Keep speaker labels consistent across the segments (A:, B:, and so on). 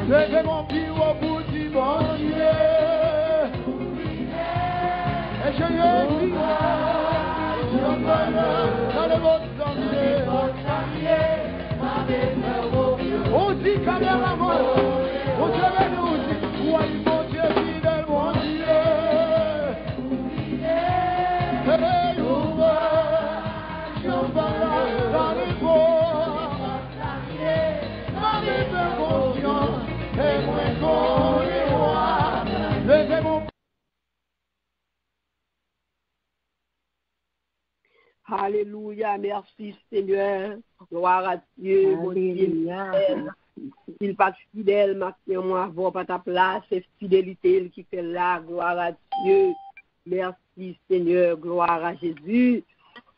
A: Levez mon pied au bout du bon Dieu. Et je le dis, dans le monde entier. On dit quand même la mort. On dirait nous dit, oui, mon Dieu, fidèle, mon Dieu. Et nous marchons dans les bois. Dans les conscients, et moi, qu'on les voit. Levez mon
B: Alléluia, merci Seigneur. Gloire à Dieu, mon Dieu. Il pas fidèle, maintenant, moi, avoir pas ta place, c'est fidélité qui fait là. Gloire à Dieu. Merci Seigneur, gloire à Jésus.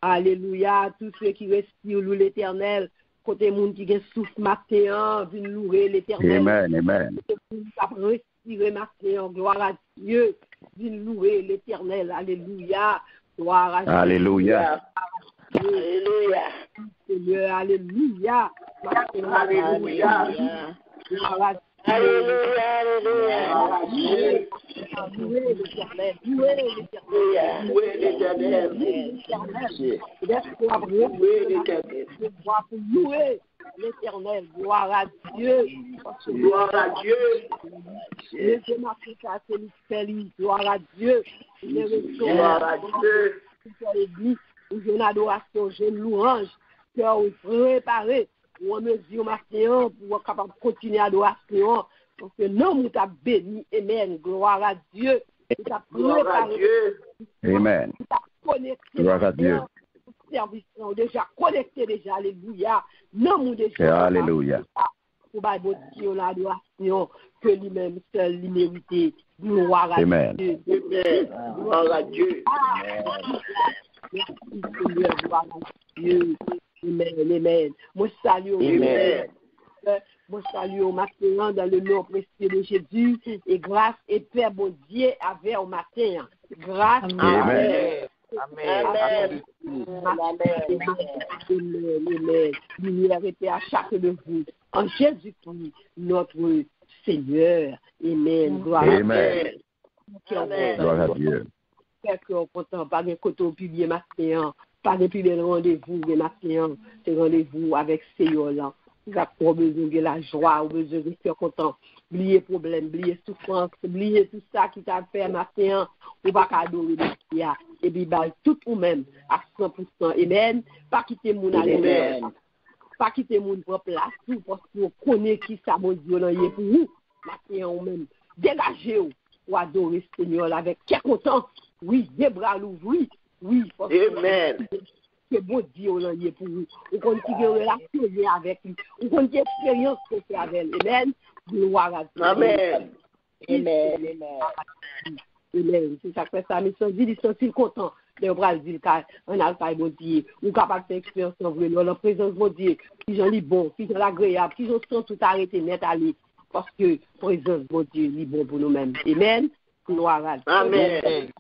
B: Alléluia, tous ceux qui respirent louent l'Éternel. Côté monde qui souffle matin, viennent louer l'Éternel.
C: Amen, amen.
B: Respirer matin, gloire à Dieu. Viennent louer l'Éternel. Alléluia. Gloire à Jésus.
C: Alléluia.
B: Alléluia. Seigneur, alléluia.
D: Alléluia.
B: Gloire à Dieu.
D: Alléluia, alléluia.
B: Louez l'Éternel. Louez l'Éternel.
D: Louez l'Éternel.
B: Louez l'Éternel. Gloire à Dieu.
D: Gloire à Dieu.
B: Gloire à Dieu.
D: Gloire à Dieu.
B: J'ai une adoration, j'ai une louange, cœur préparé pour mesure matin, pour capable de continuer l'adoration. Parce que non, nous t'a béni, amen. Gloire à Dieu.
D: Gloire à Dieu.
C: Amen. Gloire à Dieu.
B: Service, déjà connecté déjà, alléluia. Non, nous déjà.
C: Alléluia.
B: Pour Dieu l'adoration que lui-même seul lui mérite. Gloire à
C: Amen.
B: Dieu.
D: Amen. Gloire à Dieu.
B: Merci Seigneur, gloire à Dieu. Amen, amen. Moi salue
D: Amen.
B: Moi salue au matin dans le nom précieux de Jésus et grâce et paix bon Dieu avec au matin. Grâce.
D: Amen. Amen.
B: Amen. Amen. Lumière et paix à chacun de vous. En Jésus-Christ, notre Seigneur. Amen. Gloire à
D: Amen.
B: Dieu.
C: Gloire à Dieu.
B: Quelqu'un content, pas de côté au public matin, pas de public rendez-vous le matin, c'est rendez-vous avec Seigneur là. Vous avez besoin de la joie, vous avez besoin de faire content, oublier problème, oublier souffrance, oublier tout ça qui t'a fait matin, ou pas adorer le Seigneur. Et puis, tout vous-même à 100%. Amen. Pas quitter mon aller. Pas quitter mon propre place, parce que vous connaissez qui ça, mon Dieu, là, il est pour vous. Matin, vous-même, dégagez-vous pour adorer le Seigneur avec quel content. Oui, des bras l'ouvrir. Oui,
D: Amen.
B: C'est bon Dieu là est pour vous. On continue relation avec lui. On continue expérience que c'est avec lui. Amen. Gloire à Dieu.
D: Amen.
B: Amen. Amen. C'est ça que fait ça. Mais sans dire, ils sont si contents. Les bras disent qu'on a le fait bon Dieu. On est capable de faire expérience en vrai. La présence bon Dieu. Qui j'en lis bon, qui j'en agréable, qui j'en sent tout arrêter net aller. Parce que présence bon Dieu est bon pour nous-mêmes. Amen. Gloire à Dieu.
D: Amen.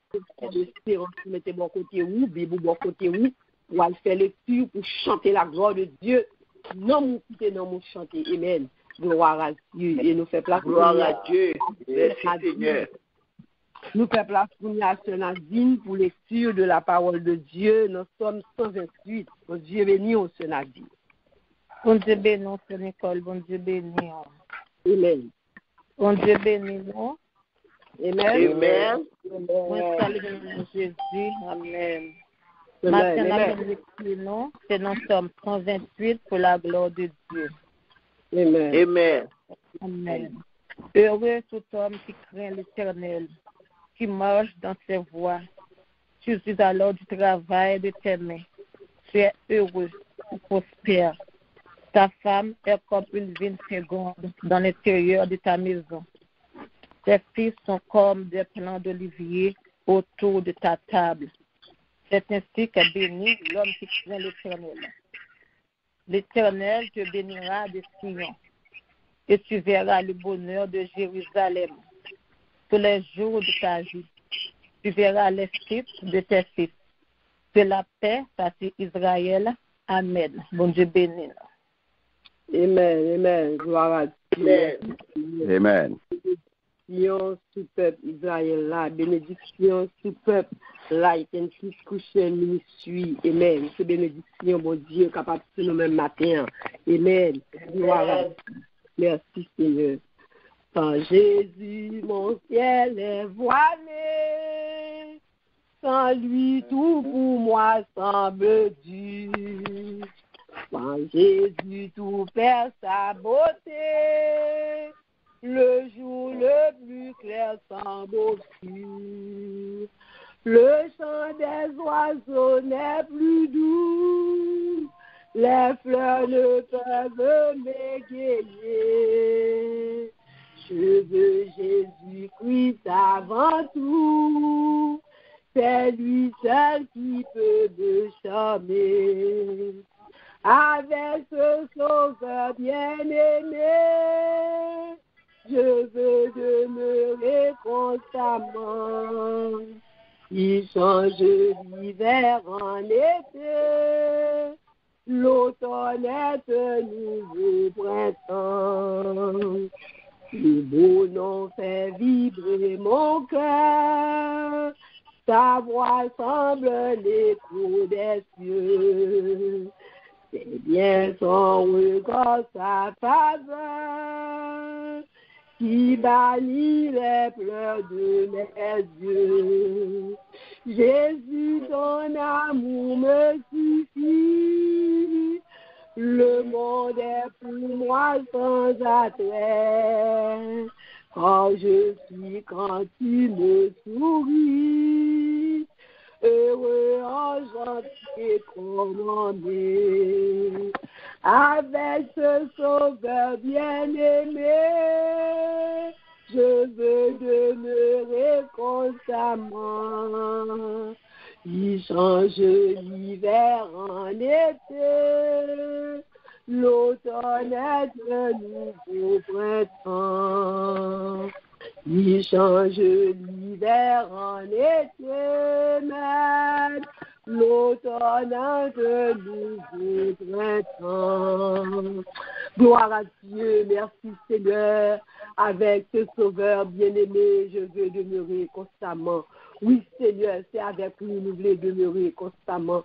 B: Mettez bon côté où, Bible bon côté où, pour aller faire lecture, pour chanter la gloire de Dieu. Non, nous quitter, non, nous chanter. Amen. Gloire à Dieu. Et nous fait place.
D: Gloire à Dieu. Merci Seigneur.
B: Nous fait place pour Sœur Nadine pour lecture de la parole de Dieu. Nous sommes 128. Bon Dieu béni, Sœur Nadine.
E: Bon Dieu béni, Sœur Nicole. Bon Dieu béni.
B: Amen.
E: Bon Dieu béni, non?
B: Amen.
D: Amen.
E: Moi, salut Jésus. Amen.
B: Amen.
E: Maintenant, c'est nous sommes 128 pour la gloire de Dieu.
B: Amen.
D: Amen.
E: Amen. Heureux tout homme qui craint l'Éternel, qui marche dans ses voies. Tu suis alors du travail de tes mains. Tu es heureux, tu prospères. Ta femme est comme une vigne féconde dans l'intérieur de ta maison. Tes fils sont comme des plants d'olivier autour de ta table. C'est ainsi qu'est béni l'homme qui craint l'Éternel. L'Éternel te bénira de Sion, et tu verras le bonheur de Jérusalem. Tous les jours de ta vie, tu verras les fils de tes fils, C'est la paix, ça c'est Israël. Amen. Bon Dieu béni.
B: Amen, amen. Gloire à Dieu.
C: Amen.
B: Bénédiction sous peuple Israël là. Bénédiction sous peuple là. Il y a une petite couche ministry. Amen. C'est bénédiction, bon Dieu, capable de nous-mêmes matin. Amen. Gloire à Dieu. Merci Seigneur. Sans Jésus, mon ciel est voilé. Sans lui, tout pour moi semble dur. Sans Jésus, tout perd sa beauté. Le jour le plus clair semble obscur. Le chant des oiseaux n'est plus doux. Les fleurs ne peuvent m'égayer. Je veux Jésus-Christ avant tout. C'est lui seul qui peut me charmer. Avec ce sauveur bien-aimé, je veux demeurer constamment. Il change l'hiver en été, l'automne est un nouveau printemps. Le beau nom fait vibrer mon cœur, sa voix semble l'écho des cieux. C'est bien son regard, sa faveur, qui bannit les pleurs de mes yeux. Jésus, ton amour me suffit. Le monde est pour moi sans attrait. Quand je suis, quand tu me souris, heureux, enchanté, commandé. Avec ce sauveur bien-aimé, je veux demeurer constamment. Il change l'hiver en été, l'automne est un nouveau printemps. Il change l'hiver en été, même l'automne est un nouveau printemps. Gloire à Dieu, merci Seigneur. Avec ce sauveur bien-aimé, je veux demeurer constamment. Oui, Seigneur, c'est avec lui nous voulons demeurer constamment.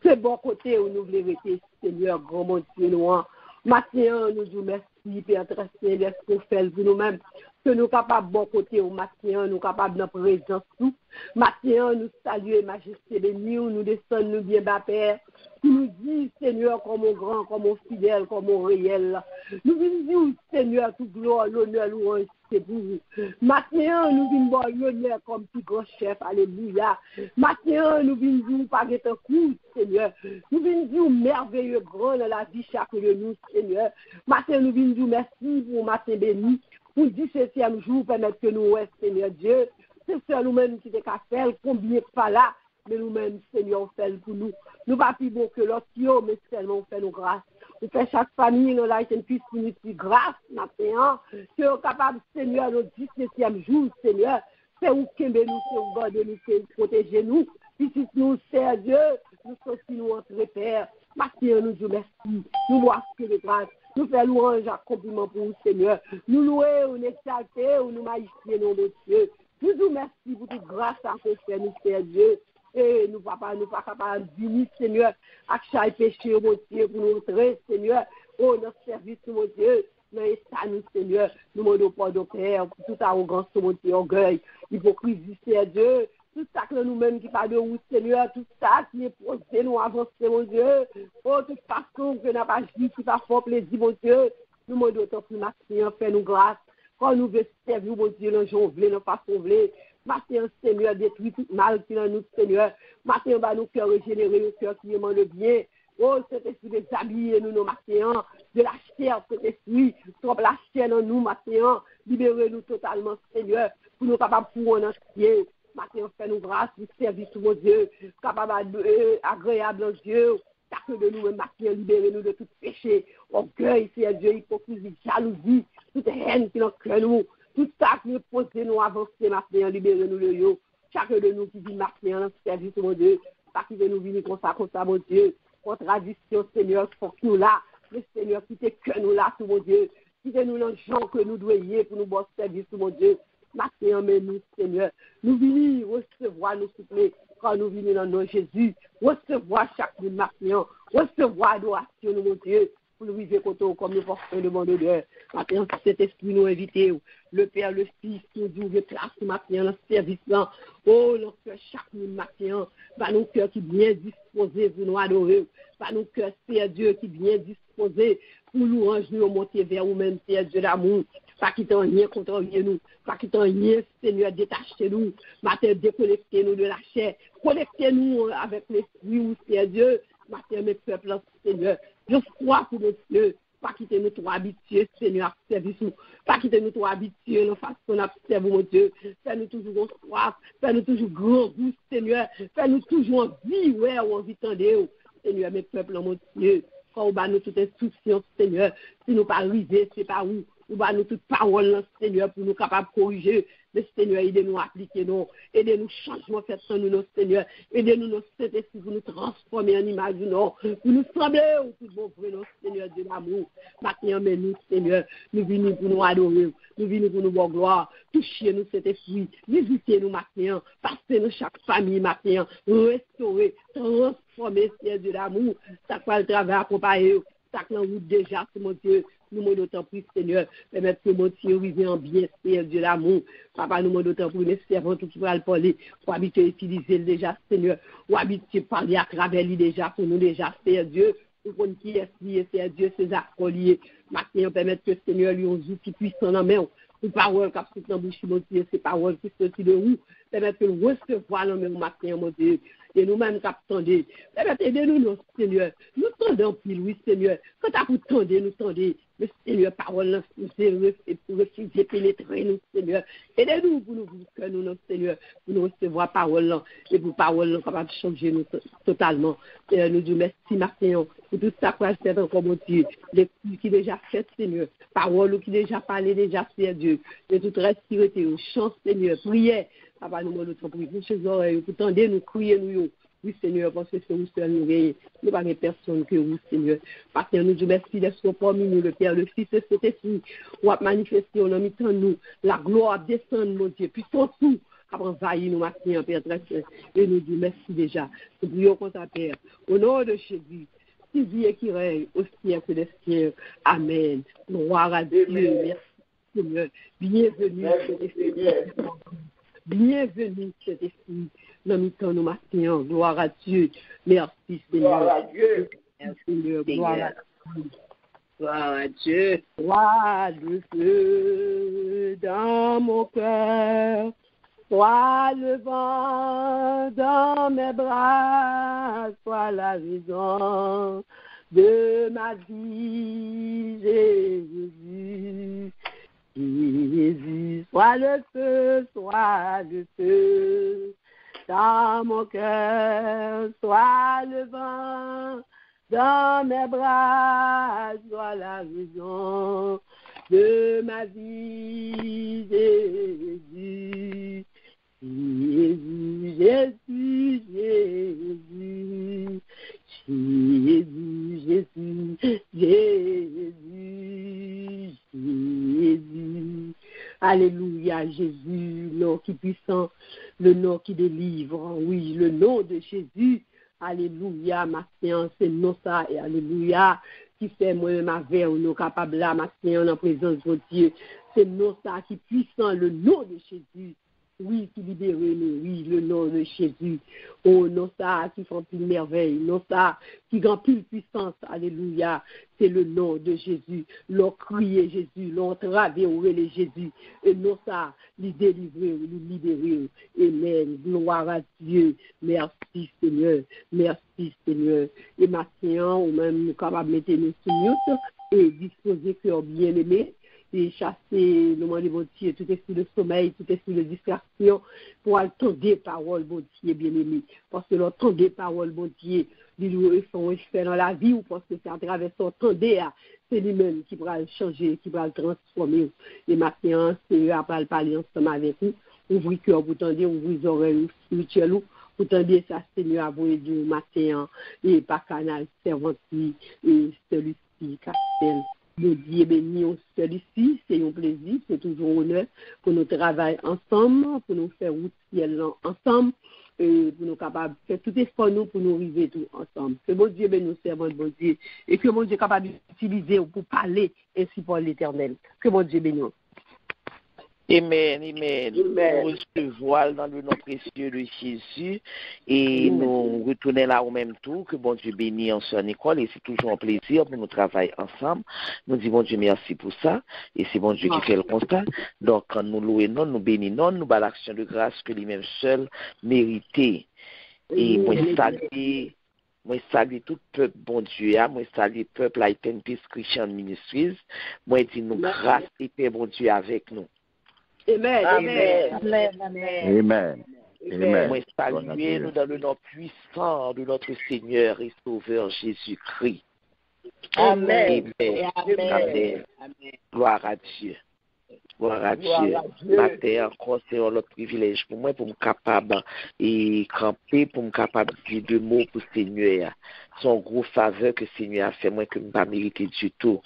B: C'est bon côté où nous voulons rester, Seigneur, grand mon Dieu, loin. Matin, nous vous merci, Père très Saint, qu'on fait pour nous-mêmes. Que nous capables bon côté au matin, nous capables de présence tout. Matin, nous saluons majesté béni, nous descendons, nous bien bas, Père. Nous dit, Seigneur, comme au grand, comme au fidèle, comme au réel. Nous disons, Seigneur, toute gloire, l'honneur, louange, c'est pour vous. Maintenant, nous venons l'honneur comme plus grand chef, alléluia. Maintenant, nous venons pas être un coup, Seigneur. Nous venons dire merveilleux grand dans la vie chaque de nous, Seigneur. Maintenant, nous venons dire merci pour matin béni. Pour le 17e jour, permettre que nous, Seigneur Dieu, c'est ça nous-mêmes qui t'es qu'à faire, combien pas là, mais nous-mêmes, Seigneur, on fait pour nous. Nous pas plus beau que l'autre, mais seulement on fait nos grâces. On fait chaque famille, nous là, une puisse nous grâce, maintenant, que nous capable, Seigneur, le 17e jour, Seigneur, c'est où qu'aimer nous, c'est où garder nous, c'est où protéger nous. Puis si nous, c'est Dieu, nous sommes nous entre Père. Maintenant, nous vous merci. Nous voyons que les grâces. Nous faisons louange à compliment pour vous, Seigneur. Nous louons, nous exaltons, nous magnifions nos Dieu. Nous vous merci pour toute grâce à vous faire, nous faire Dieu. Et nous ne sommes pas capables de venir, Seigneur, à chaque péché, mon Dieu, pour nous entrer, Seigneur. Oh, notre service, mon Dieu. Mais ça, nous, Seigneur, nous demandons pardon, Père, pour toute arrogance, mon Dieu, orgueil, hypocrisie, c'est Dieu. Tout ça que nous-mêmes qui parlons de vous, Seigneur, tout ça qui est posé, nous avancer, mon Dieu. Oh, toute façon que nous n'avons pas dit, qui va faire plaisir, mon Dieu. Nous demandons autant pour Maxime, fais-nous grâce. Quand nous voulons servir, mon Dieu, nous voulons, nous façon voulons. Matin, Seigneur, détruit tout mal qui est dans nous, Seigneur. Matin, bah, nous cœurs régénérés, nos cœurs qui aiment le bien. Oh, cet esprit déshabillé, nous, nos matins, de la chair, cet esprit, trop la chair dans nous, matin, libérez-nous totalement, Seigneur, pour nous capables de pouvoir en entier. Matin, fais-nous grâce, nous servir tout mon Dieu, capable agréable aux Dieu, chacun de nous, matin, libérez-nous de tout péché, orgueil, c'est Dieu, hypocrisie, jalousie, toute haine qui est dans le cœur nous, tout ça qui nous pose, nous avancer, matin, libérez-nous le yo, chacun de nous qui vit matin, servir tout mon Dieu, pas qu'il nous venir comme ça, mon Dieu. Contradiction, Seigneur, faut que nous là. Le Seigneur, qui t'est que nous là, tout mon Dieu. Qui t'est nous les gens que nous devons y pour nous bon service, tout mon Dieu. Maintenant, mais nous, Seigneur, nous venons recevoir nos souffles quand nous venons dans nos Jésus. Recevoir chaque monde maintenant. Recevoir adoration, mon Dieu. Pour nous vivre comme nous portons de mon odeur. Maintenant, cet esprit nous invite, le Père, le Fils, nous dit, je place maintenant dans ce service-là. Oh, notre cœur, chaque monde maintenant, par nos cœurs qui bien disposés pour nous adorer. Par nos cœurs, Seigneur Dieu, qui bien disposés pour louange nous monter vers vous-même, Seigneur Dieu d'amour. Pas qu'il t'en rien contre nous, pas qu'il t'en rien, Seigneur, détacher nous, matin, déconnecter nous de la chair, connectez-nous avec l'esprit, Seigneur Dieu, matin, mes peuples, Seigneur. Je crois pour notre Dieu, pas quitter nous trop habitués, Seigneur, à service nous, pas quitter nous trop habitués, nous façon d'observer, mon Dieu, fais-nous toujours soif, fais-nous toujours grand goût, Seigneur, fais-nous toujours envie, ouais, ou envie tendre, Seigneur, mes peuples, mon Dieu, quand on bat nous toute insouciance, Seigneur, si nous pas arriver, c'est pas où, ou bat nous toute parole, Seigneur, pour nous capables de corriger, mais Seigneur, aidez-nous à appliquer, non, aidez-nous changement, faites sans nous, non, Seigneur, aidez-nous, non, Saint-Esprit, pour nous transformer en image, non, pour nous sembler, au tout bon vrai, non, Seigneur, de l'amour, maintenant, mais nous, Seigneur, nous venons pour nous adorer, nous venons pour nous voir gloire, touchez nous, Saint-Esprit, visitez-nous maintenant, passez-nous chaque famille maintenant, restaurer, transformer, Seigneur, de l'amour, ça quoi le travail accompagné, ça que l'on route déjà, c'est mon Dieu, nous demandons d'autant plus, Seigneur, permettre que mon Dieu vive en bien, Seigneur, de l'amour. Papa, nous demandons d'autant plus, mes servants, tout qui va le parler, pour habiter à utiliser le déjà, Seigneur, pour habiter à parler à travers lui déjà, pour nous déjà, Seigneur Dieu, pour qu'on qui est lié, Seigneur Dieu, ses accolés. Maintenant, permettre que, Seigneur, lui, on joue qui puissant dans la main, une parole qui a pris dans la bouche, mon Dieu, ces paroles qui sont de où, permettre que nous recevoir dans le même matin, mon Dieu. Et nous-mêmes qui attendons. Aidez-nous, non, Seigneur. Nous tendons pile, oui, Seigneur. Quand tu as pour tendre, nous tendons. Mais Seigneur, parole, et pour refuser, pénétrer nous, Seigneur. Aidez-nous pour nous, que nous, non, Seigneur, pour nous recevoir parole, et pour parole, capable de changer nous totalement. Seigneur, nous disons merci, matin, pour tout ça qu'on a fait encore, mon Dieu. Les coups qui déjà fait, Seigneur. Parole qui déjà parlé, déjà, Seigneur Dieu. Et toute respirité, chance, Seigneur. Prière. Papa, nous demandons pour vous, chez oreilles, pour tendre, nous crier, nous, oui, Seigneur, parce que c'est vous seul nous gagnons. Nous pas de personne que vous, Seigneur. Parce que nous disons merci d'être parmi nous, le Père, le Fils et cet esprit. On va manifester, on a mis en nous, la gloire descend, mon Dieu, puis son tout, après envahir nous maintenant, Père très saint. Et nous disons merci déjà. Nous prions contre ta Père. Au nom de Jésus, qui vit et qui règne au siècle des siècles. Amen. Gloire à Dieu. Merci, Seigneur. Bienvenue. Bienvenue, cet esprit. Nous mettons nos matins. Gloire à Dieu. Merci, Seigneur.
D: Gloire à Dieu.
B: Merci, Seigneur. Gloire à Dieu.
D: Gloire à Dieu.
B: Sois le feu dans mon cœur. Sois le vent dans mes bras. Sois la raison de ma vie, Jésus. Jésus, sois le feu dans mon cœur, sois le vent dans mes bras, sois la raison de ma vie, Jésus. Jésus, Jésus, Jésus, Jésus, Jésus, Jésus, Jésus. Alléluia, Jésus, nom qui est puissant, le nom qui délivre, oui, le nom de Jésus. Alléluia, ma séance, c'est non ça, et alléluia, qui fait moi-même avec nous capables là, ma séance, en présence de Dieu. C'est non ça qui est puissant, le nom de Jésus. Oui, qui libère nous, oui, le nom de Jésus. Oh, non, ça qui font plus de merveille, non, ça qui grand plus de puissance, alléluia. C'est le nom de Jésus. L'on crié Jésus, l'on traversé les Jésus. Et non, ça, les délivrer, les libérer. Amen. Gloire à Dieu. Merci, Seigneur. Merci, Seigneur. Et maintenant, ou même nous capables de mettre nous sous mute et disposer cœur bien-aimé. Et chasser, nous demandons, bon Dieu, tout esprit de sommeil, tout esprit de distraction, pour entendre des paroles, bon Dieu, bien-aimé. Parce que l'entendre des paroles, bon Dieu, ils font effet dans la vie, ou parce que c'est à travers son entendre, c'est lui-même qui pourra le changer, qui pourra le transformer. Et maintenant, c'est eux à parler ensemble avec nous. Ouvrez cœur pour tendre, ouvrez les oreilles spirituelles, Pour t'en ça, Seigneur, avoué du matin, et par canal serventi, et celui-ci, Castel. Nous Dieu béni, celui-ci, c'est un plaisir, c'est toujours un honneur pour nous travailler ensemble, pour nous faire route ciel ensemble, et pour nous capables de faire tout effort nous pour nous arriver tout ensemble. Que bon Dieu bénisse nous servons bon Dieu, et que bon Dieu est capable d'utiliser pour parler ainsi pour l'Éternel. Que bon Dieu bénisse.
F: Amen, amen. Nous recevons dans le nom précieux de Jésus et nous retournons là au même tour. Que bon Dieu bénisse en sœur Nicole et c'est toujours un plaisir pour nous travailler ensemble. Nous disons bon Dieu merci pour ça et c'est bon Dieu qui fait le constat. Donc quand nous louons, nous bénissons, nous bas l'action de grâce que lui-même seul méritait. Et moi salue tout peuple bon Dieu, moi salue peuple Light Peace Christian Ministries. Moi dis nous grâce et paix bon Dieu avec nous.
B: Amen.
D: Amen.
E: Amen.
C: Amen. Amen.
F: Moi saluer nous dans le nom puissant de notre Seigneur et Sauveur Jésus-Christ.
D: Amen.
F: Amen.
D: Amen.
F: Gloire à Dieu. Gloire à Dieu. Matin encore, c'est un autre privilège pour moi, pour me capable et camper, pour me capable de dire deux mots pour le Seigneur. C'est un gros faveur que le Seigneur a fait, moi, que je ne pas mériter du tout.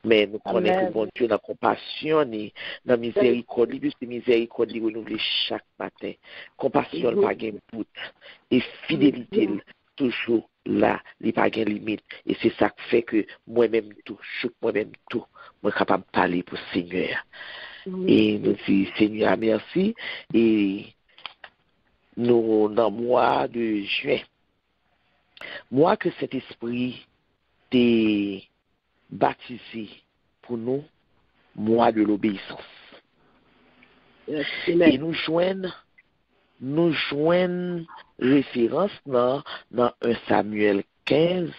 F: Mais nous connaissons que bon Dieu, dans la compassion, dans la miséricorde, c'est miséricorde renouvelée chaque matin. Compassion, pas de bout. Et fidélité, toujours là, il n'y a pas de limite. Et c'est ça qui fait que moi-même tout, moi-même tout, moi capable de parler pour le Seigneur. Et nous disons, Seigneur, merci. Et nous, dans le mois de juin, moi que cet esprit t'est baptisé pour nous, mois de l'obéissance. Et nous joignons référence dans 1 Samuel 15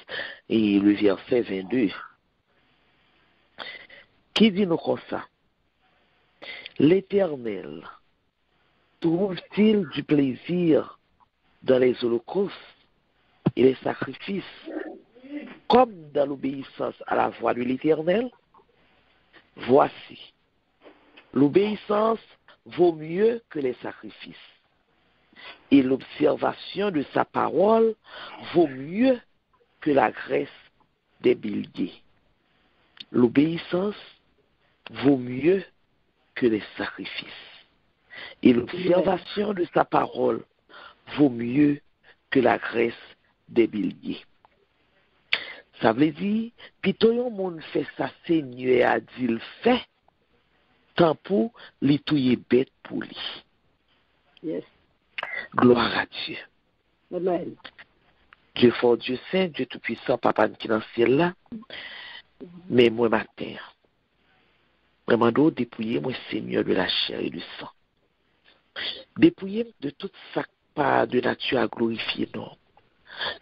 F: et le verset 22. Qui dit nous comme ça? L'Éternel trouve-t-il du plaisir dans les holocaustes et les sacrifices comme dans l'obéissance à la voix de l'Éternel? Voici, l'obéissance vaut mieux que les sacrifices et l'observation de sa parole vaut mieux que la graisse des béliers. L'obéissance vaut mieux que les sacrifices. Et l'observation de sa parole vaut mieux que la graisse des béliers. Ça veut dire, plutôt yon moun fait ça, Seigneur a dit le fait, tant pour li touye bête pour lui.
B: Yes.
F: Gloire à Dieu.
B: Amen.
F: Dieu fort, Dieu saint, Dieu tout-puissant, Papa qui dans le ciel là. Mais moi matin, vraiment dépouiller moi Seigneur de la chair et du sang. Dépouiller de tout ça pas de nature à glorifier non.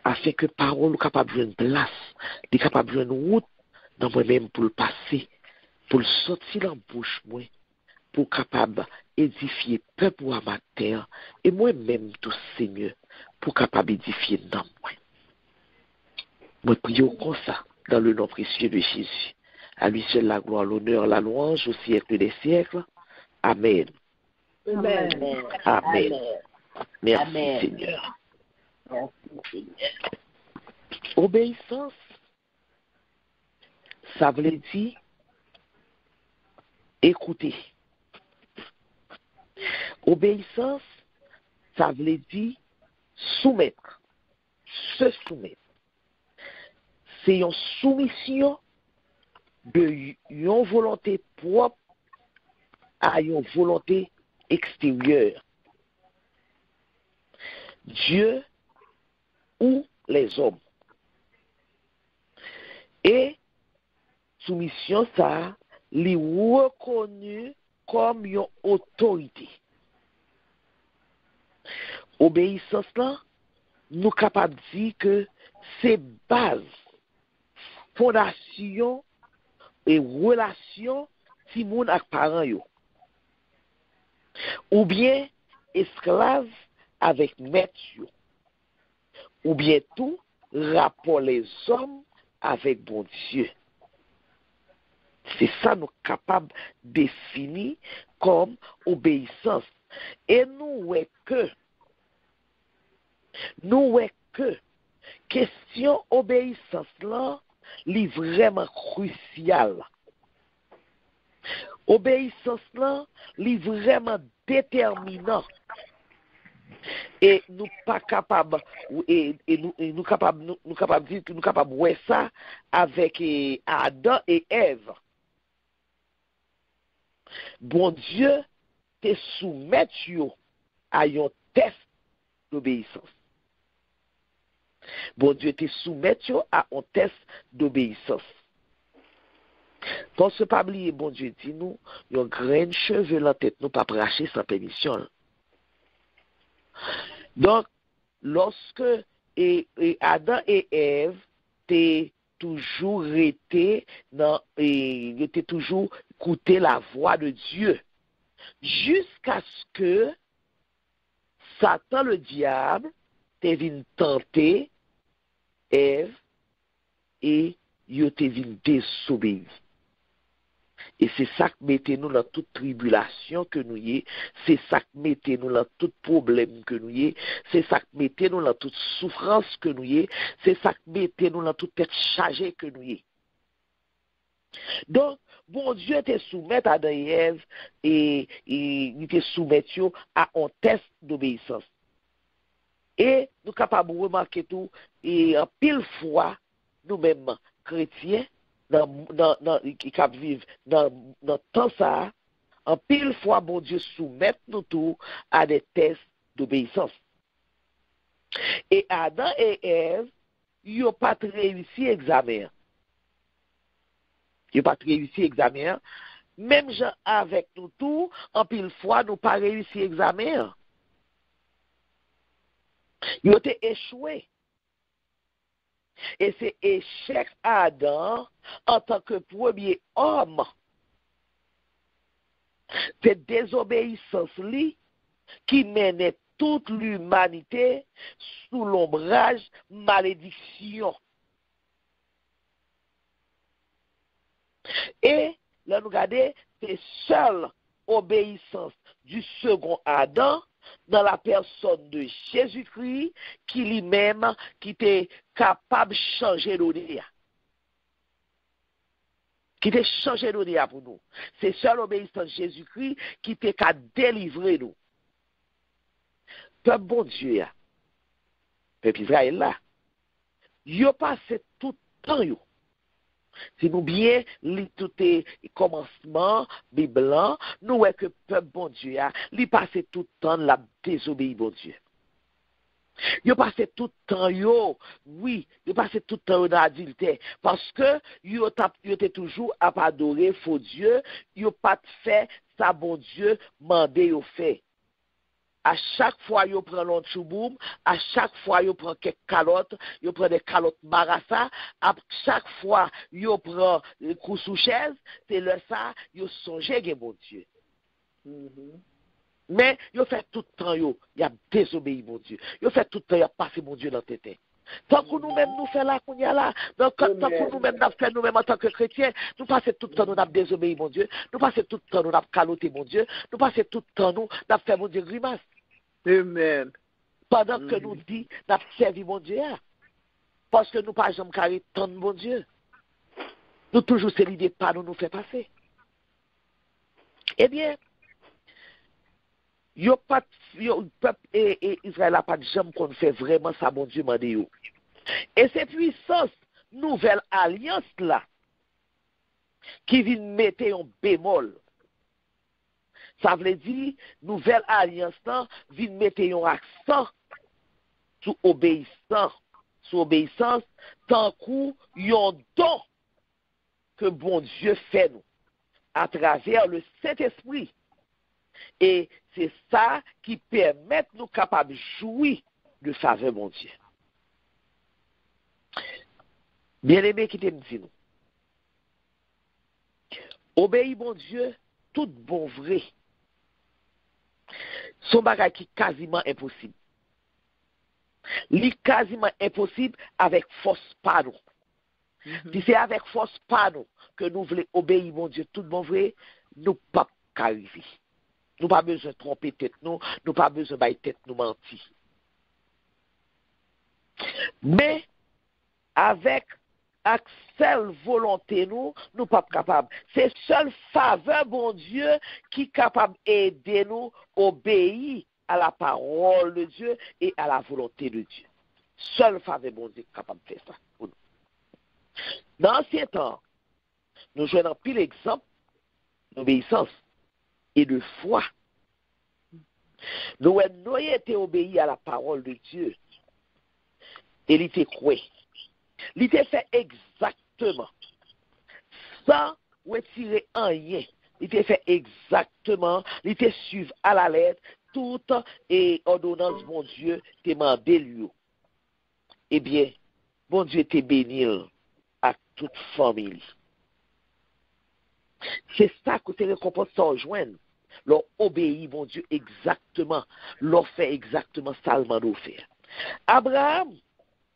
F: Afin que parole capable de une place, de capable de une route dans moi-même pour le passer, pour le sortir dans la bouche moi, pour capable édifier peuple à ma terre et moi-même tout Seigneur pour capable édifier dans moi. Moi prions comme ça dans le nom précieux de Jésus. À lui seul la gloire, l'honneur, la louange au siècle des siècles. Amen.
B: Amen.
F: Amen. Merci
D: Amen.
F: Seigneur.
D: Merci, Seigneur.
F: Obéissance, ça veut dire écouter. Obéissance, ça veut dire soumettre, se soumettre. C'est une soumission de une volonté propre à une volonté extérieure. Dieu ou les hommes. Et soumission, ça, les reconnu comme une autorité. Obéissance là, nous capables de dire que c'est base, fondation et relation si moun ak parent yo. Ou bien esclave avec maître yo. Ou bien tout rapport les hommes avec bon Dieu. C'est ça nous capables de définir comme obéissance. Et nous ouais que nous est que question obéissance là, est vraiment crucial. Obéissance là, est vraiment déterminant. Et nous pas capable nous capable dire que nous capable voir ça avec Adam et Ève. Bon Dieu te soumettre à un test d'obéissance. Bon Dieu te soumettre à un test d'obéissance. Parce que pas oublier, bon Dieu dit nous, yon grain de cheveux dans la tête nous pas bracher sans permission. Donc, lorsque Adam et Ève étaient toujours étaient toujours écouté la voix de Dieu, jusqu'à ce que Satan le diable te venu tenter Ève et il te venu désobéir. Et c'est ça qui mettait nous dans toute tribulation que nous y est, c'est ça qui mettait nous dans tout problème que nous y est, c'est ça qui mettait nous dans toute souffrance que nous y est, c'est ça qui mettait nous dans toute tête chargée que nous y est. Donc, bon Dieu te soumet à Adam et Ève et il te soumet à un test d'obéissance. Et nous sommes capables de remarquer tout, et en pile fois, nous-mêmes, chrétiens, qui vivent dans le temps ça, en pile fois, bon Dieu soumet nous tout à des tests d'obéissance. Et Adam et Ève, ils n'ont pas réussi l'examen. Ils n'ont pas réussi l'examen. Même gens avec nous tout, en pile fois, nous n'avons pas réussi l'examen. Ils ont été échoués. Et c'est échec Adam en tant que premier homme. C'est désobéissance lui qui menait toute l'humanité sous l'ombrage malédiction. Et là nous regardons, c'est seule obéissance du second Adam dans la personne de Jésus-Christ qui lui-même qui était capable de changer l'odéa. Qui était changé l'odéa pour nous. C'est seule obéissance de Jésus-Christ qui était capable de délivrer nous. Peuple bon Dieu, peuple Israël là, yo passé tout temps yo. Si nous bien lit tout les commencements bibliques, nous voyons que le peuple bon Dieu li passe tout le temps la désobéir bon Dieu. Yo passe tout le temps yo passe tout le temps dans l'adultère parce que yo était toujours à adorer faux Dieu, yo pas fait ça bon Dieu mandé yo fait. À chaque fois, yo prend l'autre chouboum, à chaque fois, yo prend quelques calottes, yo prend des calottes marassa, à chaque fois, yo prend le coup sous chaise, c'est le ça, yo songe que bon Dieu. Mais, yo fait tout le temps, yo, y a désobéi mon Dieu. Yo fait tout le temps, y a passé mon Dieu dans tes têtes. Tant que nous-mêmes nous faisons là, qu'on y a là, tant que nous-mêmes nous faisons nous-mêmes en tant que chrétiens, nous passons tout le temps, nous avons désobéi, mon Dieu. Nous passons tout le temps, nous avons caloté, mon Dieu. Nous passons tout le temps, nous avons fait, mon Dieu, grimace.
A: Amen.
F: Pendant que nous disons, nous avons servi, mon Dieu. Parce que nous pas jamais carré tant de mon Dieu. Nous toujours, c'est l'idée pas nous fait passer. Eh bien, peuple et Israël n'a pas de jamais qu'on fait vraiment ça, mon Dieu, m'a dit. Et c'est puissance, nouvelle alliance là, qui vient mettre un bémol. Ça veut dire, nouvelle alliance là, vient mettre un accent sur obéissance, tant qu'on y a un don que bon Dieu fait nous, à travers le Saint-Esprit. Et c'est ça qui permet nous capables de jouir de faveur, mon Dieu. Bien-aimé qui t'aime dit nous. Obéis, mon Dieu, tout bon vrai. Son bagage qui est quasiment impossible. Li quasiment impossible avec force pas nous. Si c'est avec force pas nous que nous voulons obéir, mon Dieu, tout bon vrai, nous pas arriver. Nous pas besoin de tromper tête nous, nous pas besoin de tête nous mentir. Mais avec seule volonté nous pas capables. C'est seule faveur bon Dieu qui est capable d'aider nous obéir à la parole de Dieu et à la volonté de Dieu. Seule faveur bon Dieu est capable de faire ça pour nous. Dans ces temps, nous jouons pile exemple d'obéissance et de foi. Nous avons été obéis à la parole de Dieu. Et il était quoi? Il était fait exactement. Sans retirer rien. Il était fait exactement. Il était suivi à la lettre. Toute et ordonnance, bon Dieu, t'es mandé lui. Eh bien, bon Dieu t'es béni à toute famille. C'est ça que tes récompenses s'en joignent. Leur obéit, bon Dieu, exactement. Leur fait exactement ça le m'a faire. Abraham,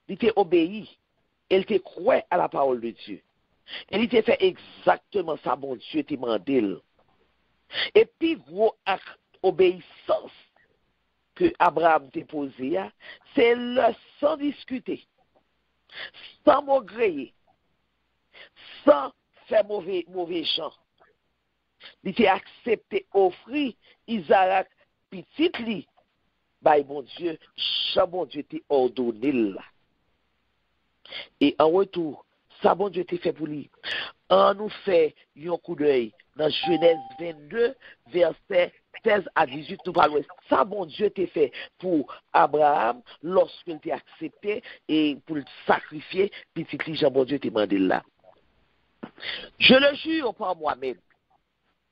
F: il était obéi. Il était croit à la parole de Dieu. Il était fait exactement ça, bon Dieu, t'es mandé. Et puis, gros acte obéissance que Abraham t'a posé, c'est le sans discuter, sans maugréer, sans faire mauvais chant. Il était accepté, offrir Isaac petit li, bah bon Dieu, bon Dieu t'a ordonné là. Et en retour, ça bon Dieu t'a fait pour lui. On nous fait un coup d'œil dans Genèse 22, verset 16 à 18, nous parlons. Ça bon Dieu t'a fait pour Abraham lorsqu'il t'a accepté et pour le sacrifier, petit li, Jean bon Dieu t'a demandé là. Je le jure par moi-même.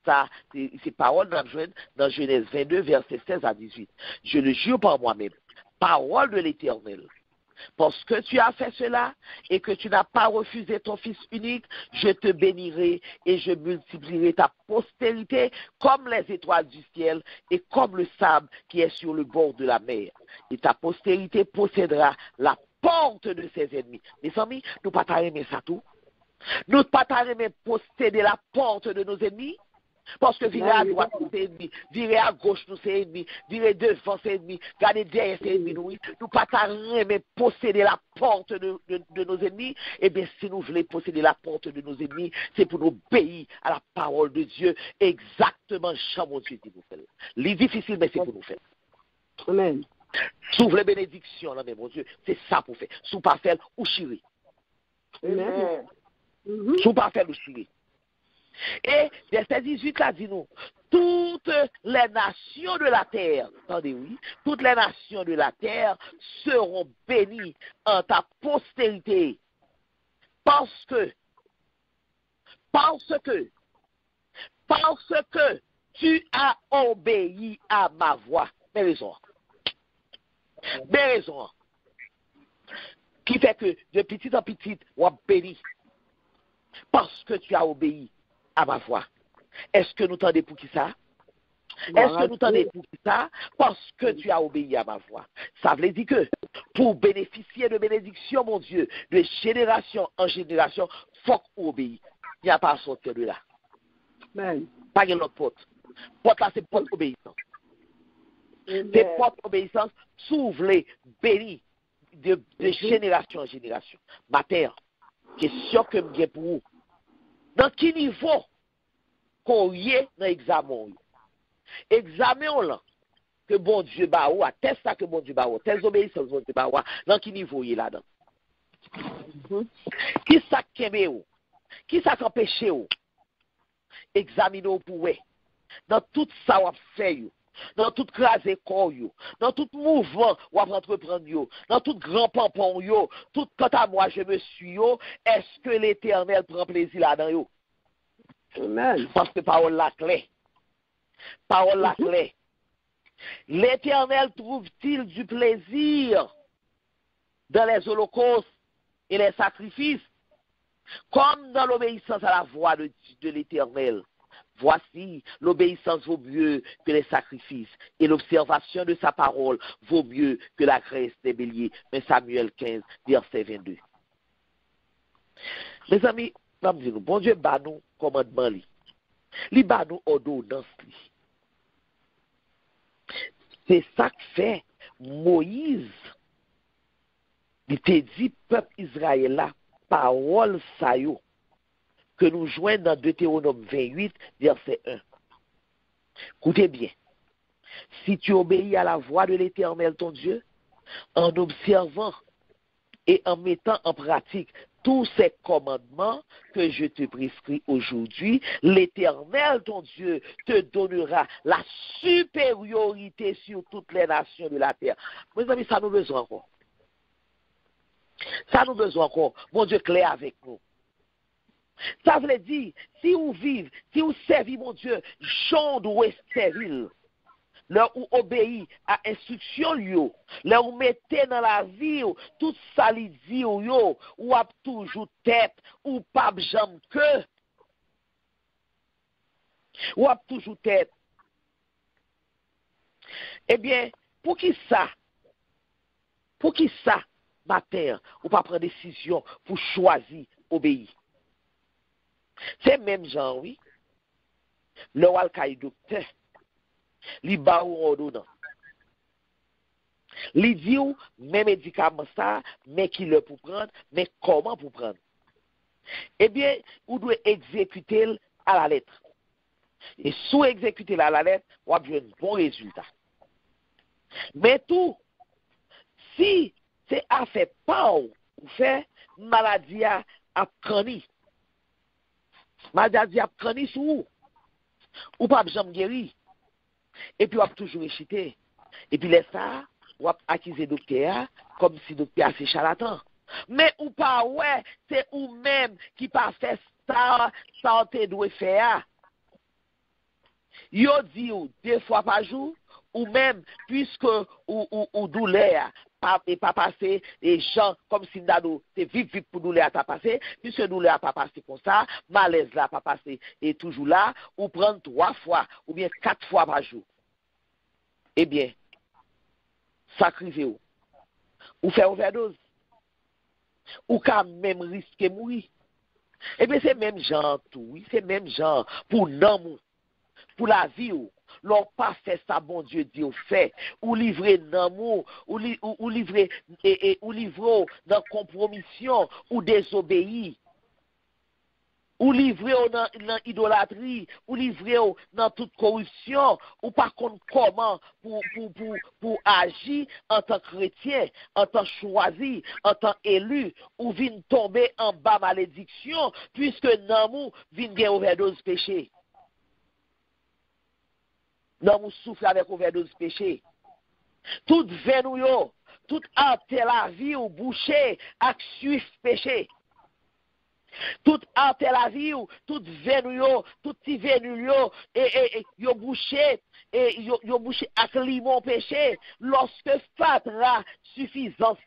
F: Ça, c'est parole dans Genèse 22, verset 16 à 18. Je le jure par moi-même. Parole de l'Éternel. Parce que tu as fait cela et que tu n'as pas refusé ton Fils unique, je te bénirai et je multiplierai ta postérité comme les étoiles du ciel et comme le sable qui est sur le bord de la mer. Et ta postérité possédera la porte de ses ennemis. Mes amis, nous ne pas aimer ça tout. Nous ne pas aimer posséder la porte de nos ennemis. Parce que virer à droite, nous c'est ennemi, virer à gauche, nous c'est ennemi, virer devant, c'est ennemi, garder derrière, c'est ennemi, nous pas mais posséder la porte de nos ennemis. Eh bien, si nous voulons posséder la porte de nos ennemis, c'est pour nous obéir à la parole de Dieu, exactement, comme mon Dieu dit nous faire. Les difficiles, mais c'est pour nous faire.
B: Amen.
F: S'ouvre les bénédictions, là, mais mon Dieu, c'est ça pour faire. Sous pas faire, ou chirer.
B: Amen.
F: Sous pas faire, ou chirer. Et verset 18 là dit nous, toutes les nations de la terre, attendez oui, toutes les nations de la terre seront bénies en ta postérité, parce que tu as obéi à ma voix. Mes raisons. Qui fait que de petit en petit, on a béni, parce que tu as obéi à ma voix. Est-ce que nous t'entendons pour qui ça? Est-ce que nous t'entendons pour qui ça? Parce que tu as obéi à ma voix. Ça veut dire que pour bénéficier de bénédiction, mon Dieu, de génération en génération, il faut qu'on obéisse. Il n'y a pas à sortir de là.
B: Amen.
F: Pas de l'autre porte. Porte là, c'est porte obéissance. C'est porte obéissance, s'ouvre les bénis de génération en génération. Ma terre, question que je pour vous. Dans quel niveau qu'on y est dans l'examen? Examen là, que bon Dieu ba ou, test ça que bon Dieu ba ou, test obéissance bon Dieu ba ou, dans quel niveau y est là-dedans? Qui ça kembe ou? Qui ça empêche ou? Examiner pour vous. Dans tout ça ou fait ou. Dans tout crasé corps yo, dans tout mouvement ou entreprendre yo, dans tout grand pampon yo, tout quant à moi je me suis yo, est-ce que l'Éternel prend plaisir là-dedans yo?
B: Amen.
F: Parce que parole la clé. Parole la clé. L'Éternel trouve-t-il du plaisir dans les holocaustes et les sacrifices, comme dans l'obéissance à la voix de l'Éternel? Voici, l'obéissance vaut mieux que les sacrifices, et l'observation de sa parole vaut mieux que la graisse des béliers. Mais Samuel 15, verset 22. Mes amis, bon Dieu bat nous commandement li. Li bat nous ordonnance li. C'est ça que fait Moïse. il te dit, peuple Israël là, parole ça yo, que nous joignons dans Deutéronome 28, verset 1. Écoutez bien. Si tu obéis à la voix de l'Éternel ton Dieu, en observant et en mettant en pratique tous ces commandements que je te prescris aujourd'hui, l'Éternel ton Dieu te donnera la supériorité sur toutes les nations de la terre. Mes amis, ça nous besoin encore. Ça nous besoin encore. Mon Dieu clair avec nous. Ça veut dire, si vous vivez, si vous servez mon Dieu, j'en dois servir. Là où obéit à instruction yo, là où mettez dans la vie tout ça li dit yo, ou a toujours tête ou pas jambe que. Ou a toujours tête. Eh bien, pour qui ça matin, ou pas prendre décision pour choisir obéir. C'est même genre oui. Le wal kay docteur li ba ou ordonnance. Li di ou même médicament ça, mais qui le pour prendre, mais comment pour prendre. Eh bien, ou doit exécuter à la lettre. Et sous exécuter à la lettre, on a un bon résultat. Mais tout, si c'est à faire pas ou fait maladie à crani. Maladie à crani sous ou pas jamais guéri. Et puis, on va toujours échiter. Et puis, laisse ça, on va accuser le docteur comme si le docteur c'est charlatan. Mais ou pas, ouais, c'est ou même qui pas fait ça, santé doit faire. Yo dit 2 fois par jour, ou même, puisque ou douleur, et pas passer, les gens, comme si nous c'est vite pour douleur à passer, puisque douleur pas passer comme ça, malaise là pas passer, et toujours là, ou prendre 3 fois, ou bien 4 fois par jour. Eh bien, sacrifiez-vous. Ou faire overdose. Ou quand même risquer mourir. Eh bien, c'est même genre tout, oui, c'est même genre pour l'amour, pour la vie, l'on pas fait ça, bon Dieu dit au fait, ou livrer l'amour, ou livrer, ou livrer dans compromission, ou désobéir. Ou livrer dans l'idolâtrie, ou livrer dans toute corruption, ou par contre comment pour agir en tant que chrétien, en tant que choisi, en tant qu'élu, ou vient tomber en bas malédiction, puisque l'amour vient gagner overdose péché. L'amour souffle avec overdose péché. Tout venou, tout ante la vie ou bouché, ak suif péché. Tout ante la vie ou tout venu yo, tout ti venu yo, et yo bouché, et yo bouché ak limon péché, lorsque fatra suffisance,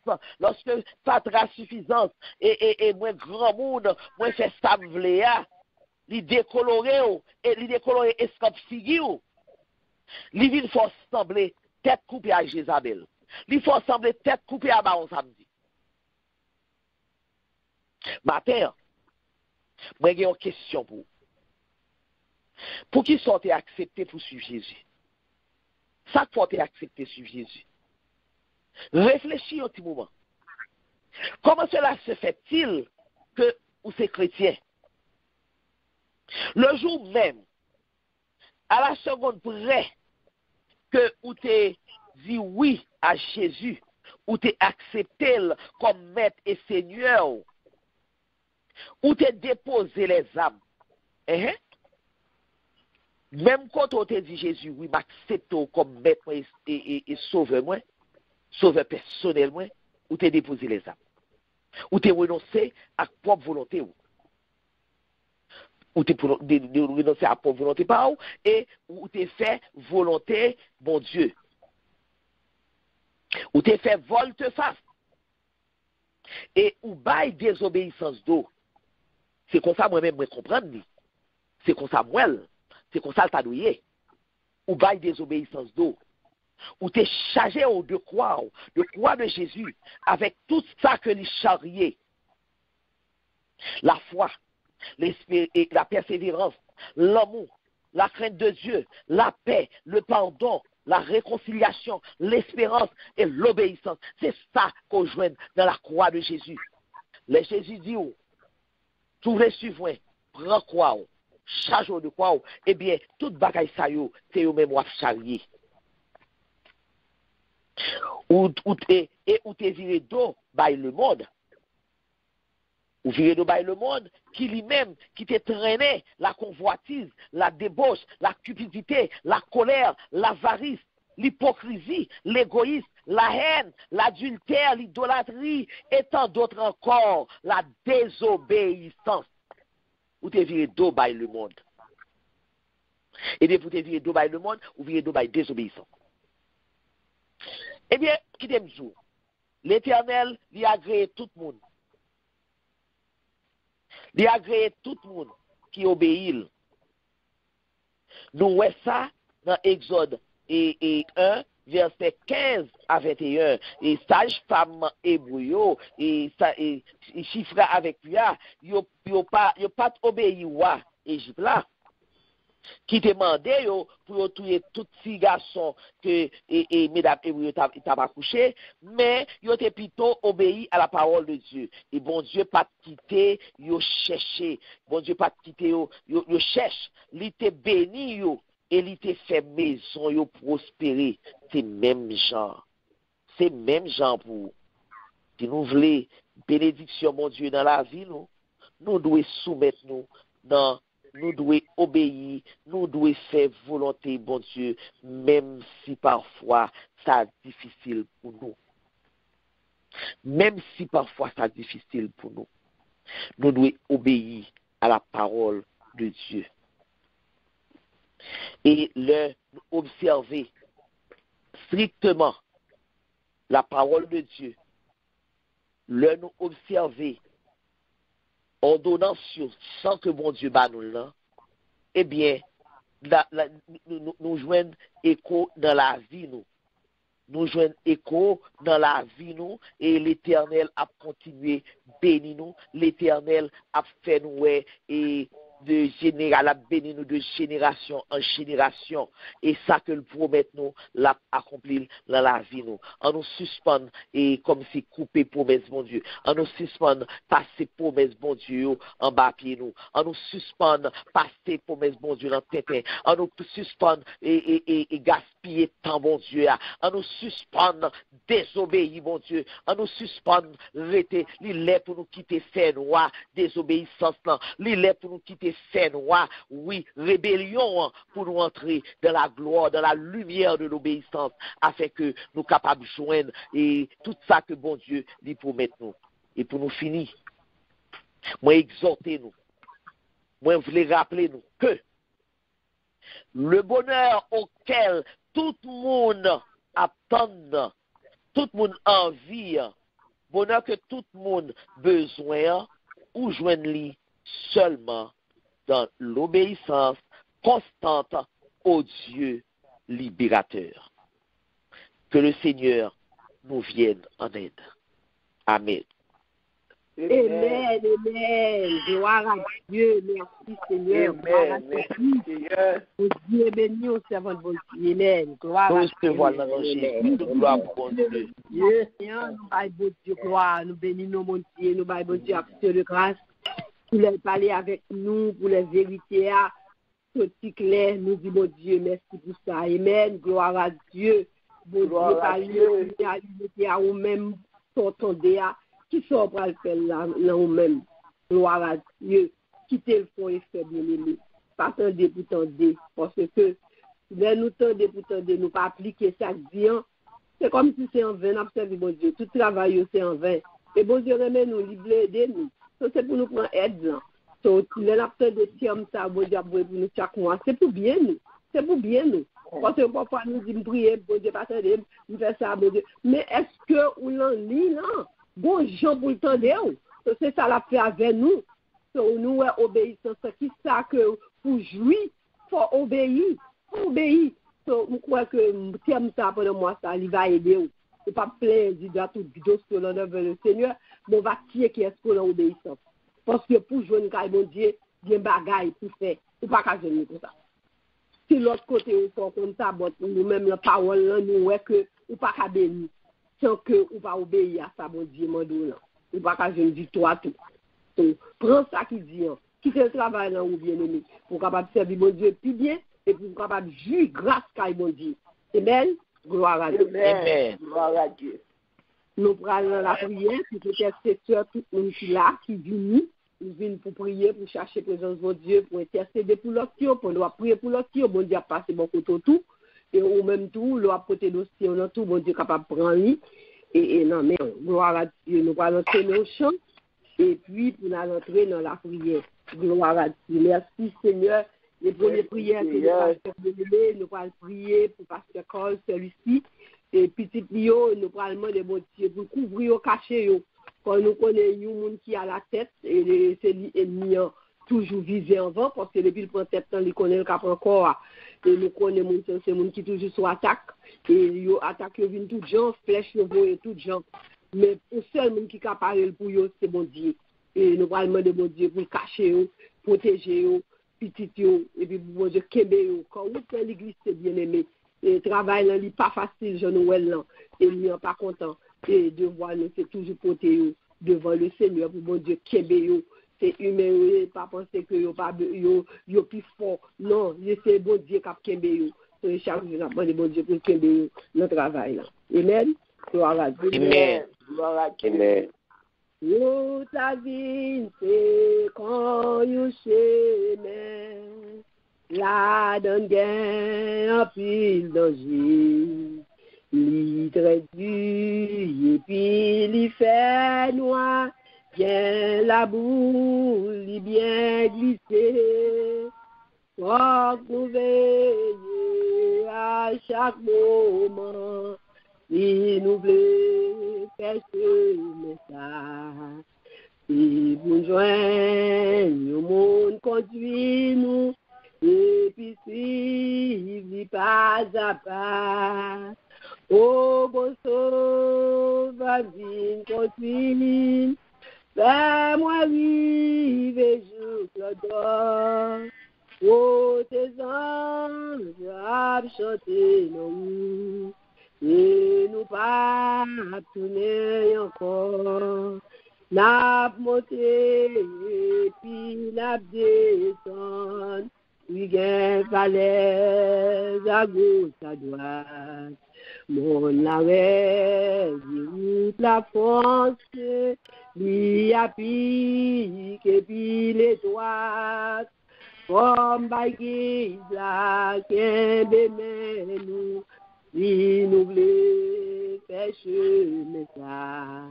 F: et moins grand monde, moins fait ça vle ya, li décoloré ou, et li décoloré escop figi ou, li vil faut sembler tête coupée à Jézabel, li faut sembler tête coupée à Baron samedi. Matin, moi, j'ai une question pour vous. Pour qui sont-ils acceptés pour suivre Jésus? Ça faut accepter suivre Jésus. Réfléchis un petit moment. Comment cela se fait-il que vous êtes chrétien? Le jour même, à la seconde près que vous t'es dit oui à Jésus, ou t'es accepté comme maître et seigneur, ou t'es déposé les âmes. Même quand on te dit Jésus, oui, m'accepte comme maître et sauveur moi, sauveur personnel moi, ou t'es déposé les âmes. Ou t'es renoncé à propre volonté. Ou t'es renoncé à propre volonté par ou, et ou t'es fait volonté, bon Dieu. Ou t'es fait volte-face. Et ou bail désobéissance d'eau. C'est comme ça moi-même moi comprendre. C'est comme ça moi. C'est comme ça le tadouillé. Ou bail désobéissance d'eau. Ou t'es chargé de croire de Jésus avec tout ça que les charriés. La foi, la persévérance, l'amour, la crainte de Dieu, la paix, le pardon, la réconciliation, l'espérance et l'obéissance. C'est ça qu'on joint dans la croix de Jésus. Les Jésus dit, tout les suivants, prends quoi, charge de quoi, eh bien, toute bagaille ça yo, c'est eux même wap charrier. Ou te viré d'eau, by le monde. Ou viré d'eau by le monde, qui lui-même, qui te traînait la convoitise, la débauche, la cupidité, la colère, l'avarice, l'hypocrisie, l'égoïsme, la haine, l'adultère, l'idolâtrie, et tant d'autres encore, la désobéissance. Ou te viré d'eau by le monde. Et bien, pour te virer d'eau by le monde, ou virer d'eau by désobéissance. Eh bien, qui t'aime jour? L'Éternel, il a agréé tout le monde. Il a agréé tout le monde qui obéit. Nous voyons ça dans Exode 1, verset 15 à 21. Et sage-femme hébreu, et chiffre avec lui, il n'a pas obéi à Égypte là. Qui demandait pour tuer tous ces garçons que mesdames hébreux t'ont accouché, mais ils ont plutôt obéi à la parole de Dieu. Et bon Dieu pas quitté, ils cherché. Bon Dieu pas quitté, ils cherche. Il te béni et il te fait maison, ils prospérer. C'est même genre. C'est même genre pour. Si nous voulons bénédiction, mon Dieu, dans la vie, nous devons soumettre nous dans. Nous devons obéir, nous devons faire volonté, bon Dieu, même si parfois ça est difficile pour nous. Même si parfois ça est difficile pour nous. Nous devons obéir à la parole de Dieu. Et observer strictement la parole de Dieu. Nous observer ordonnance sans que bon Dieu bat nous là, eh bien, nous joignons écho dans la vie nous. Nous joignons écho dans la vie nous et l'Éternel a continué béni nous. L'Éternel a fait nous et de général a béni nous de génération en génération et ça que le promet nous l'a accompli dans la vie nous. On nous suspend et comme si couper promesse bon Dieu. On nous suspend passer promesse bon Dieu en bas pied nous. On nous suspend passer promesse bon Dieu dans tête. On nous suspend et gaspiller temps bon Dieu. On nous suspend désobéir bon Dieu. On nous suspend rester l'île pour nous quitter faire noir désobéissance là. L'île pour nous quitter fait noir, oui, rébellion pour nous entrer dans la gloire, dans la lumière de l'obéissance, afin que nous capables de joindre et tout ça que bon Dieu lui promet nous. Et pour nous finir, moi exhorter nous, moi voulais rappeler nous que le bonheur auquel tout le monde attend, tout le monde envie, bonheur que tout le monde besoin, ou joindre-lui seulement dans l'obéissance constante au Dieu libérateur. Que le Seigneur nous vienne en aide. Amen.
B: Amen, amen. Gloire à Dieu. Merci Seigneur. Gloire à Seigneur. Dieu béni au servant de bon Dieu. Amen. Gloire à Dieu.
F: Gloire pour Dieu.
B: Dieu, Seigneur, nous baillons bon Dieu, gloire. Nous bénissons mon Dieu. Nous baillons bon Dieu, acteur de grâce. Pour les parler avec nous, pour les vérités, tout clair, nous disons, bon Dieu, merci pour ça. Amen. Gloire à Dieu. Bon Dieu, par l'unité à vous-même, s'entendez, qui sont pour le faire là, vous-même. Gloire à Dieu. Quittez le fond et fait bien aimé. Pas tendez pour tendez. Parce que, nous tendez pour tendez, nous pas appliquer ça bien. C'est comme si c'est en vain, observez, bon Dieu. Tout travail, c'est en vain. Et bon Dieu, remet nous, libre, aidez-nous. C'est pour nous prendre aide là. L'apte de tiam ça, bon Dieu, pour nous chaque mois. C'est pour bien nous. C'est pour bien nous. Parce que parfois nous disons prier, bon Dieu, pas tendre, nous faire ça, bon Dieu. Mais est-ce que ou l'en lit là? Bon Jean pour le tendre. C'est ça la fait avec nous. Nous obéissons. Qui ça que pour jouir, faut obéir. Faut obéir. Je crois que tiam ça pendant moi ça, il va aider ou. C'est pas plein d'idées tout vidéo sur l'honneur vers le Seigneur, mais on va tirer qui est-ce qu'on a obéissance. Parce que pour jouer une caille, bon Dieu, il y a un bagaille pour faire. Ou pas qu'à jouer comme ça. Si l'autre côté, on fait comme ça, nous-mêmes, la parole, nous, ouais, que, ou pas qu'à bénir, sans que, ou pas obéir à ça, bon Dieu, mon Dieu, là. Ou pas qu'à je dis toi, tout. Donc, prends ça qui dit, hein. Quitte le travail, là, ou bien aimé, pour capable servir mon Dieu plus bien, et pour capable de jouir grâce à mon Dieu. Amen. Gloire à Dieu.
F: Amen.
D: Gloire à Dieu.
B: Nous prenons la prière, puis peut-être c'est sûr, tout le monde qui est là, qui vient, nous venons pour prier, pour chercher la présence de Dieu, pour intercéder pour l'autre, pour nous prier pour l'autre, bon Dieu a passé bon côté tout, et au même tout, nous a porté dossier, on a tout, bon Dieu capable de prendre lui, et non, mais gloire à Dieu, nous allons entrer dans le champ, et puis pour nous entrer dans la prière. Gloire à Dieu. Merci Seigneur. Les premières prières que nous allons faire, nous allons prier pour Pasteur Cole, celui-ci, et petit Lio, nous allons demander bon Dieu pour couvrir au cachet. Quand nous connaissons un monde qui a la tête, et c'est l'ennemi toujours visé en vent, parce que depuis le premier tête, il connaît le cap encore, et nous connaissons c'est monde qui toujours sur attaque, et il attaque, il vient tout gens, flèche, il voit tout gens. Mais le seul monde qui est capable pour eux, c'est bon Dieu. Et nous allons demander bon Dieu pour cacher, protéger, petit, et puis bon Dieu, kembe, quand vous faites l'église, c'est bien aimé. Et travail là, n'est pas facile, je ne là, et il n'est pas content. Et devoir nous, c'est toujours porter devant le Seigneur pour bon Dieu, kembe, c'est humain, pas penser que yo plus fort. Non, c'est bon Dieu qui a kembe. Et chaque jour, on bon Dieu pour kembe le travail là. Amen. Gloire à Dieu.
F: Amen.
D: Gloire à Dieu.
F: Amen.
B: Yo ta vie, c'est quand you chemin, la donne gain en pile danger, li très dur, et puis li fait noir, bien la boule, li bien glissé, faut nous veiller à chaque moment. Si nous voulons faire ce message, si vous joignez le monde conduit nous, et puis suivez pas à pas. Oh, bon sauveur, viens conduit, fais-moi vivre jusqu'à toi. Oh, tes anges, à chanter nous. Et nous pas tourner encore, n'a monté et puis n'a descend, oui gain falaise à gauche à droite, mon arrêt route la France, lui a piqué et puis l'étoile, comme baguille la qu'un nous. Si nous voulons faire chemin ça,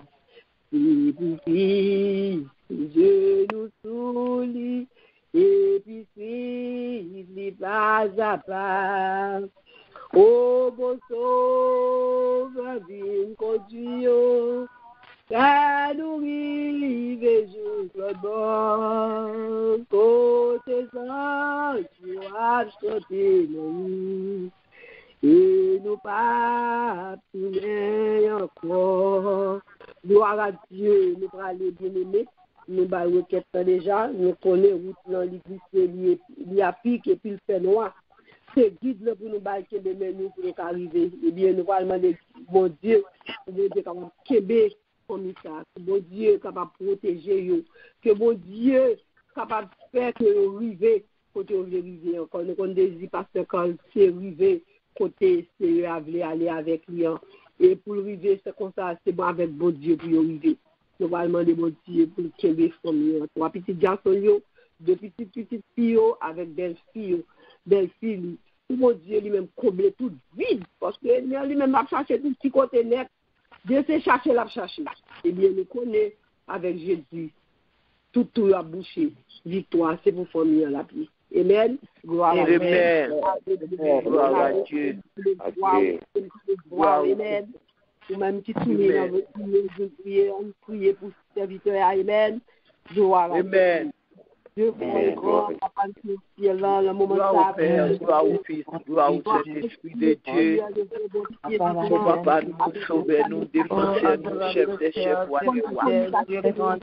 B: si vous fils, je nous soulie, et puis suivez pas à pas. Oh, bon sauveur, viens conduire, car nous vivons jusqu'au bord, côté sans, tu as chanté nous. Et nous pas tourner encore. Gloire à Dieu, nous allons bien aimer. Nous allons requête déjà. Nous connaissons route dans l'église, il y a pique et puis le fait noir. C'est guide pour nous bailler de nous pour nous arriver. Eh bien, nous allons demander, bon Dieu, capable de comme ça. Bon Dieu, capable de protéger. Que bon Dieu, capable de faire que nous arrivions. Côté où arriver encore. Nous connaissons des pasteurs quand c'est arrivé. Côté, c'est aller avec lui. Et pour arriver, c'est comme ça, c'est bon avec bon Dieu pour y arriver. Nous allons demander bon Dieu pour qu'il y ait des familles. Trois petits garçons, deux petites filles avec belles filles. Belles filles. Bon Dieu lui-même comble tout vide. Parce que lui-même a cherché tout petit côté net. Dieu s'est cherché, l'a cherché. Eh bien, nous connaissons avec Jésus. Tout a bouché. Victoire, c'est pour famille à la vie. Amen. Gloire à Dieu.
F: Gloire à Dieu.
B: Amen. Ou même qui tourne dans votre prier pour serviteur. Amen. Gloire à Dieu. Dieu, papa, nous ciel là, le moment
F: Gloire au Père, gloire au Fils, gloire au Saint-Esprit de Dieu. Mon papa, nous sauver, nous défenseurs, nous chefs des chefs, roi des rois. Nous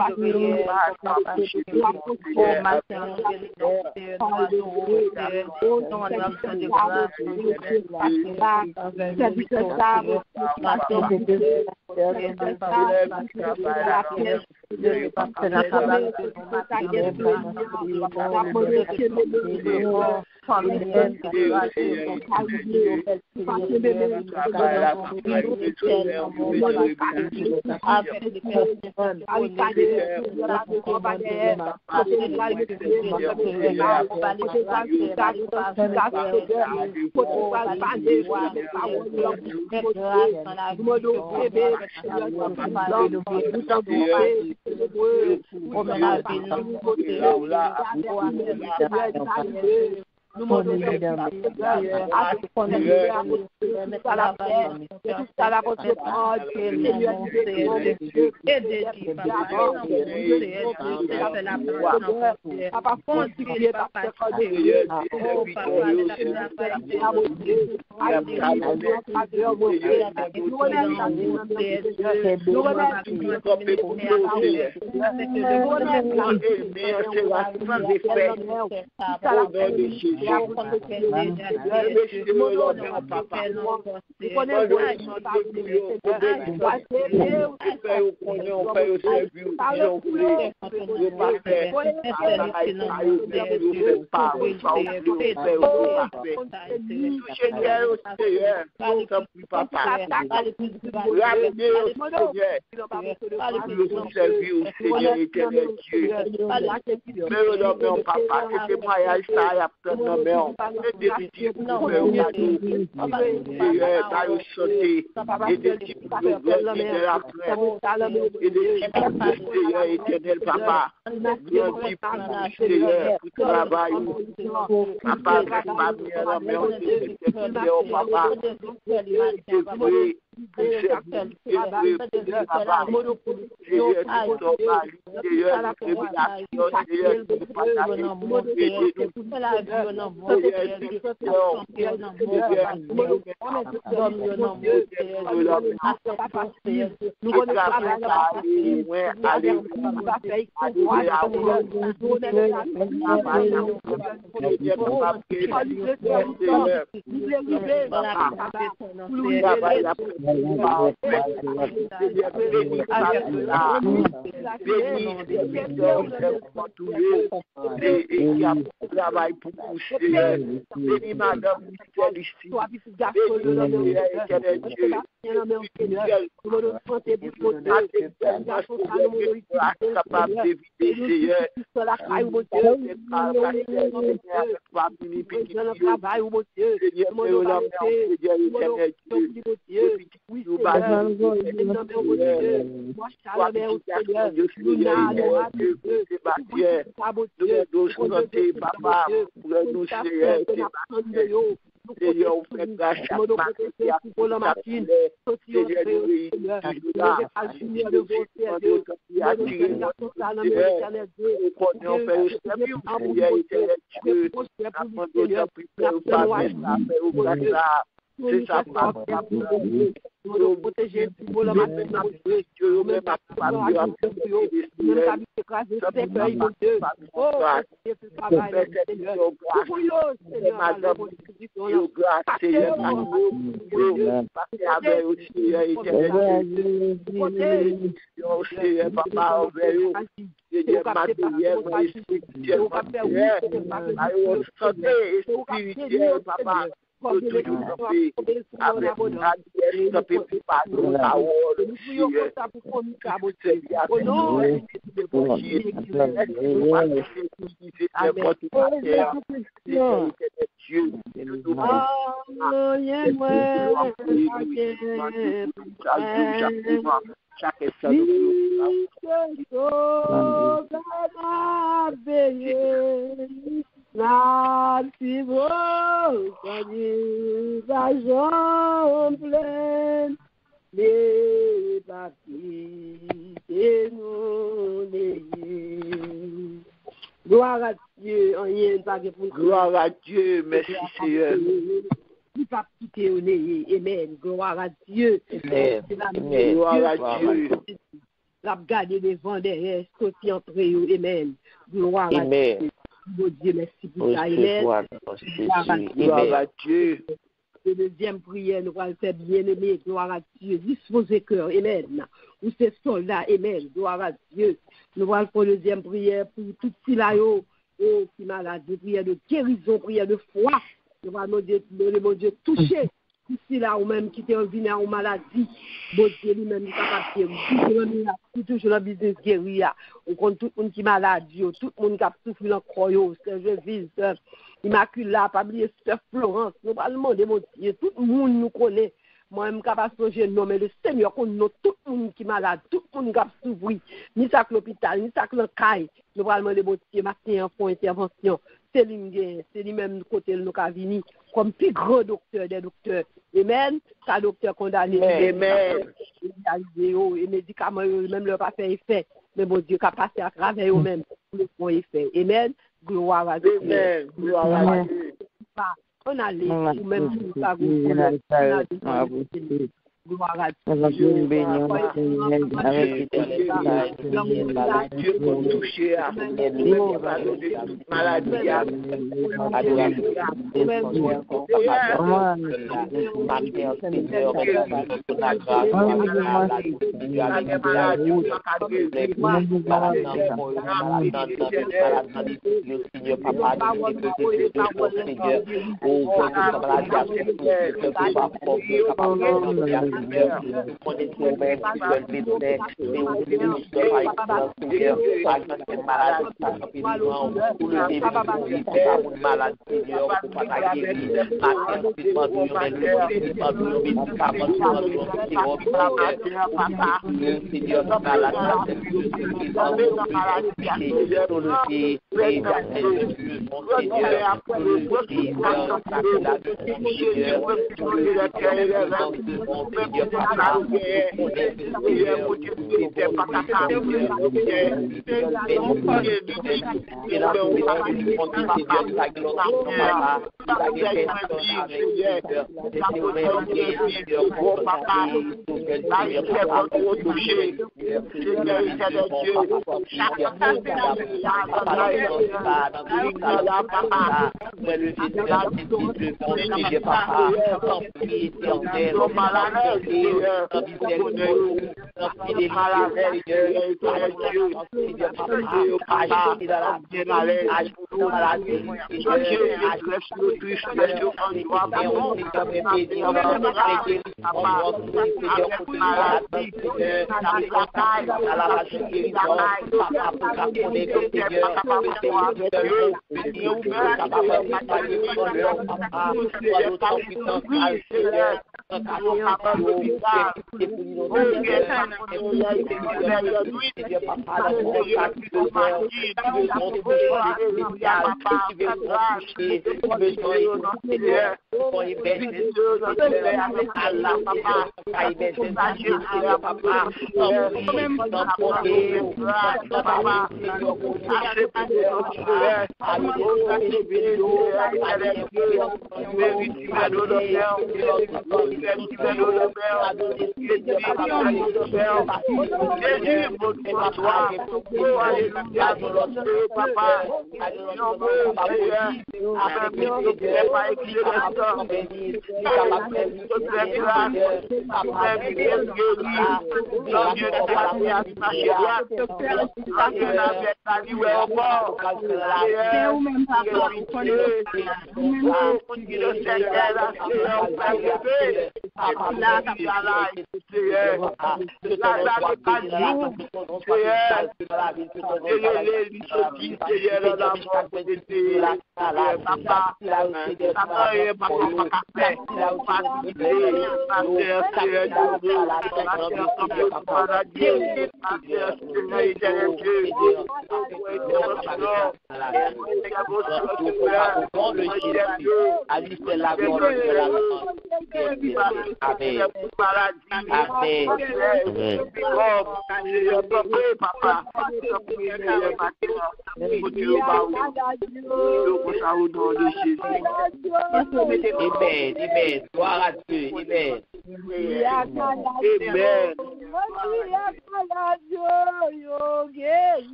F: travail pour coucher. Bénis madame Michel ici. Papa, pour nous Seigneur, on fait grâce à c'est ça, pour nous protéger, pour le mettre dans le Dieu, même à
B: Gloire à Dieu, rien pas pour
F: Gloire à Dieu, merci Seigneur.
B: Il pas quitter au nez. Amen. Gloire à Dieu.
F: Amen. Gloire à Dieu.
B: La garder devant derrière, côté entrée. Amen. Gloire à Dieu. Bon Dieu, merci pour ça. Amen.
F: Gloire à Dieu.
B: La deuxième prière, nous allons faire bien aimer. Gloire à Dieu. Disposez cœur. Amen. Ou ces soldats. Amen. Gloire à Dieu. Nous allons faire la deuxième prière pour tout ce là, qui malade. Prière de guérison, prière de foi. Nous allons demander, mon Dieu, toucher. Ici là, ou même qui t'est venu en maladie, bon Dieu lui-même est capable de guérir. Toujours dans le business guérir. On compte tout le monde qui est malade, tout le monde qui a souffert dans le croyant, je vise, Immaculée, pas oublier Sœur Florence. Nous allons demander, mon Dieu, tout le monde nous connaît. Moi, je suis capable de changer le nom, mais le Seigneur connaît tout le monde qui est malade, tout le monde qui a souffert, ni ça que l'hôpital, ni ça que le caille. Nous allons demander, mon Dieu, matin, en intervention. C'est lui-même côté de nous qui a venu comme plus grand docteur des docteurs. Amen. Ça docteur condamné.
F: Amen.
B: Et médicaments, même leur pas fait effet. Mais mon Dieu, qui a passé à travers eux-mêmes pour le font effet. Amen. Gloire à Dieu.
F: Amen. Gloire à Dieu.
B: On a les ou même si ça gloire à Dieu. Dieu
F: pour toucher à toute maladie.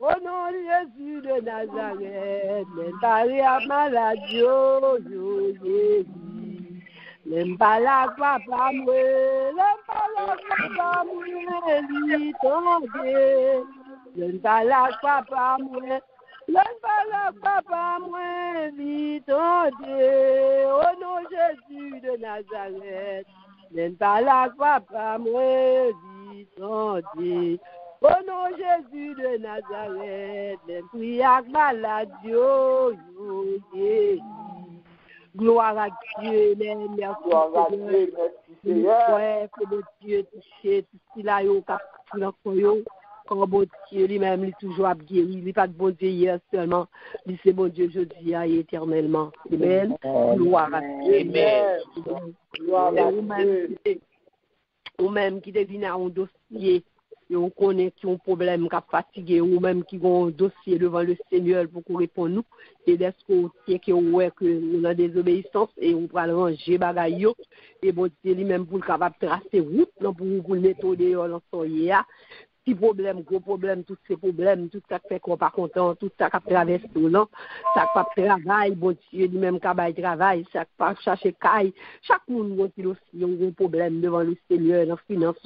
B: Au nom de Jésus de Nazareth, l'emballé à maladie, yo guéri. L'emballé papa moué, l'emballé papa moué, lui tendé. L'emballé papa moué, l'emballé papa moué, lui tendé. Au nom de Jésus de Nazareth, l'emballé papa moué, lui tendé. Au nom de Jésus de Nazareth, les prières malades, yo guéri. Gloire à Dieu, merci. Gloire à Dieu, merci. Ouais, que bon Dieu touche, tout ce là, yo, cap, quand bon Dieu lui-même, il toujours a guéri, il n'est pas de bon Dieu hier seulement, il c'est bon Dieu aujourd'hui et éternellement. Amen. Gloire à Dieu. Amen. Gloire à Dieu. Ou même qui devine un dossier. Et on connaît qui ont un problème, qui a fatigué, ou même qui ont un dossier devant le Seigneur pour qu'on réponde nous. Et dès qu'on tient qu'on voit que nous avons des obéissances et on va ranger bagaille, et bon Dieu lui-même pour le capable de tracer route, pour le mettre dans son hier. Petit problème, gros problème, tous ces problèmes, tout ça fait qu'on n'est pas content, tout ça qui traverse tout, non? Ça qui pas travail, bon Dieu, lui-même qui a travail, ça qui pas chercher caille. Chaque monde a aussi un problème devant le Seigneur, dans le finance.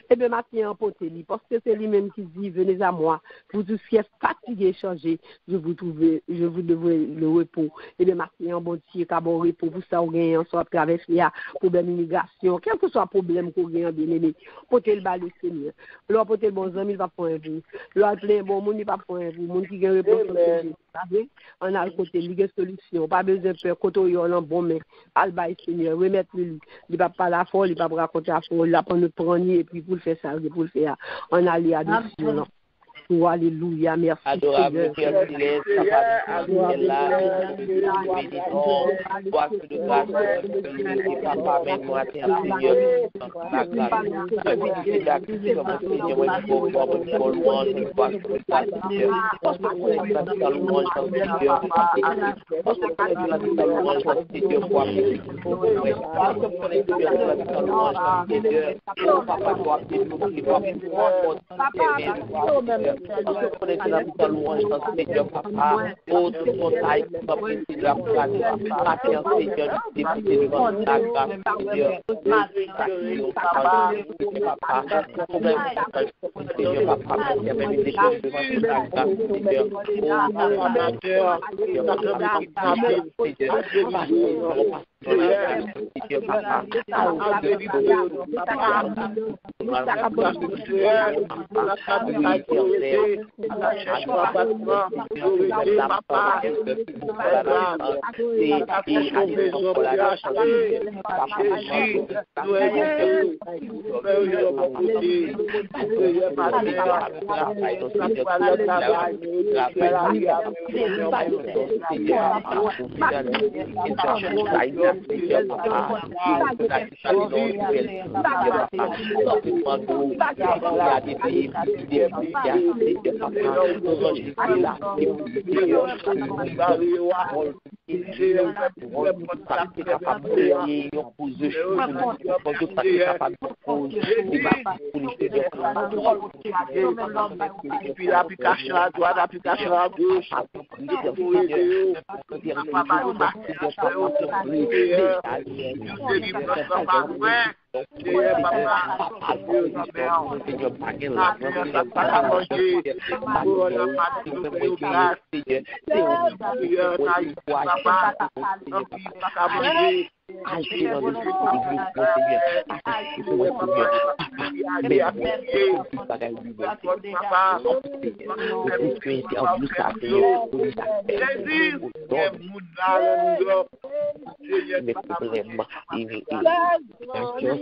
B: Et bien, maintenant, emportez-lui, parce que c'est lui-même qui dit, venez à moi, vous tous qui êtes fatigués, changés, je vous devrai le repos. Et bien, maintenant, bon Dieu, qui a bon repos, pour ça, on gagne, soit traverser, il y a problème d'immigration, quel que soit le problème qu'on gagne, bien aimé, portez le bas le Seigneur. Alors, portez bon amis, il va prendre vous. L'autre plein bon monde, il va prendre vous. Monde qui a réponse, on a le côté, il y a une solution. Pas besoin de faire côté, il y a un bon mais, al bail Seigneur, remettre lui. Il va pas la folle, il va pas raconter la folle, il va prendre notre prendre et puis pour le faire ça, pour le faire. On a les adoptions. Oh, alléluia, merci.
F: Adorable Père céleste, papa là, bénissons, toi que de grâce, que papa, mets-moi à terre, Seigneur, la grâce. C'est la Seigneur, moi, il faut voir votre louange, il faut que ça, Seigneur. Parce que la louange, Seigneur, parce que la louange, Seigneur, pour appeler. Parce que la louange, Seigneur, papa, pour appeler, pour appeler, parce que connaître la toute louange dans Seigneur papa, oh tout son taille, comme il la place, Seigneur, député devant la grâce, Seigneur, papa, Seigneur papa, qui a même des choses devant la grâce, Seigneur, puis l'application à droite, l'application à gauche,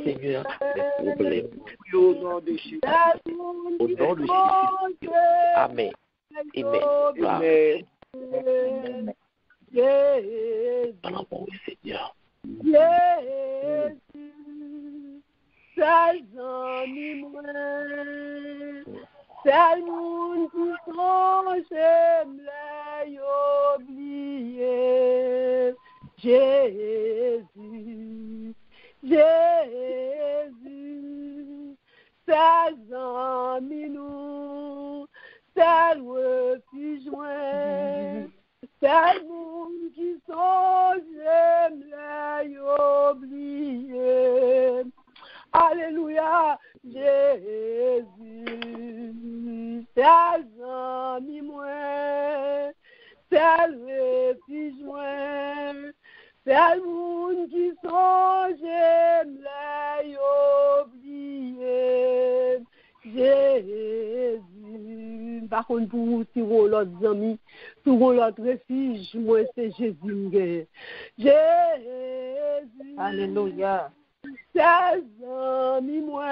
F: Seigneur, au nom de Jésus. Amen. Amen. Seigneur.
B: Jésus, seul ami moi, seul monde qui songe m'l'a oublié. Jésus, Jésus, seul ami nous, seul refuge moi, seul monde qui songe m'l'a oublié. Alléluia, Jésus, seul ami moi, seul refuge moi, seul monde qui songe m'l'a oublié. Jésus, par contre pour vous, si vous l'autre ami, si vous l'autre refuge, moi c'est Jésus. Jésus.
E: Alléluia.
B: Seul ami moi,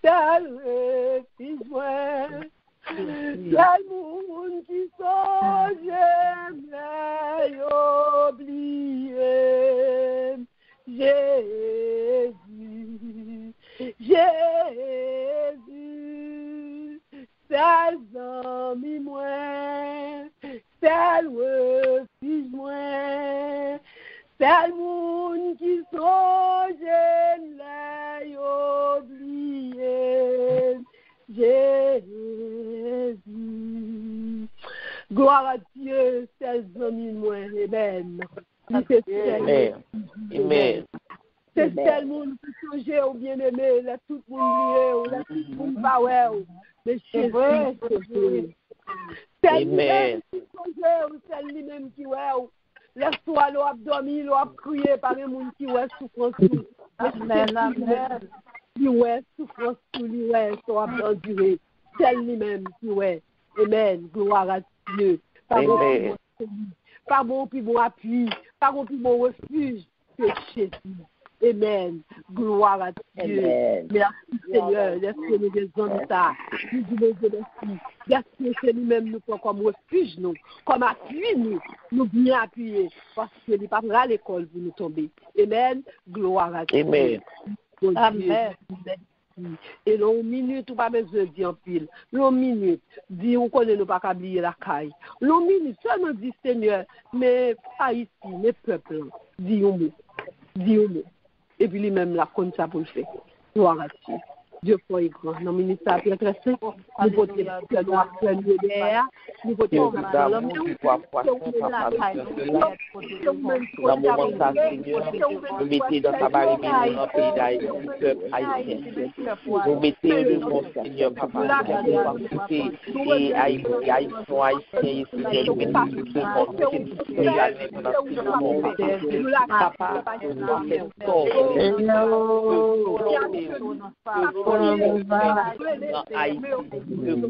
B: seul refuge moi, seul monde qui songe m'l'a oublié. Jésus, Jésus, seul ami moi, seul refuge moi, seul monde qui songe l'a oublié. Jésus, gloire à Dieu, seul ami moi, amen.
F: Amen.
B: C'est tel monde qui songe au bien-aimé, là tout le monde lié, là tout le monde pas ouais, mais c'est vrai, c'est lui-même qui songe, c'est lui-même qui ouais. Laisse-toi l'eau abdominale, l'eau crier par les gens qui ouais souffrance.
E: Amen, amen.
B: Qui ouais souffrance, qui ouais soit enduré. C'est lui-même qui ouais. Amen. Gloire à Dieu.
F: Amen.
B: Pas bon puis bon appui, pas bon puis bon refuge, c'est Jésus. Amen. Gloire à Dieu.
D: Amen.
B: Merci Seigneur. Laisse-nous des hommes ça. Nous disons merci. Laisse-nous c'est nous-mêmes nous comme refuge nous, comme appui nous bien appuyer parce que n'est pas à l'école pour nous tomber. Amen. Gloire à Dieu.
F: Amen.
B: Bon
E: Amen.
B: Dieu. Et l'on minute ou pas besoin de dire en pile. L'on minute, dit on connaît nous pas qu'à oublier la caille. L'on minute seulement dit Seigneur, mais Haïti, mes peuples, dis un mot. Dis un mot. Et puis lui-même là, comme ça pour le faire. Gloire à Dieu. Dieu foi est grand. Dans le ministère très très saint, nous potons faire nous apprendre derrière, nous potons faire l'homme.
F: Dans mon moment ça, Seigneur, nous mettez dans ta barrière dans le pays d'Haïti, peuple haïtien. Nous mettez devant Seigneur, papa, et haïtiens, Seigneur, nous mettez devant papa, nous fait tort. Dans Haïti, que vous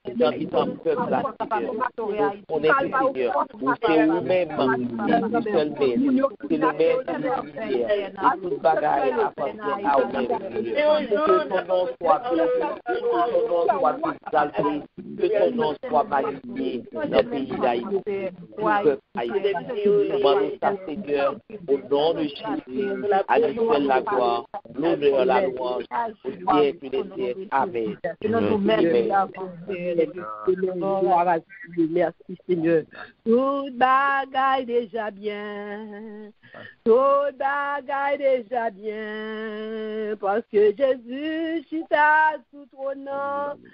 F: fait dans le peuple là, on est Seigneur, c'est vous-même, seul c'est le même qui toute bagaille appartient à vous-même. Que ton nom soit exalté, que ton nom soit magnifié dans le pays d'Haïti, du peuple haïtien. Nous demandons ça, Seigneur, au nom de Jésus, à lui seul la gloire, l'honneur, la louange, au siècle des siècles. Amen.
B: Merci Seigneur. Tout bagaille déjà bien. Tout bagaille déjà bien. Parce que Jésus chita sous trône.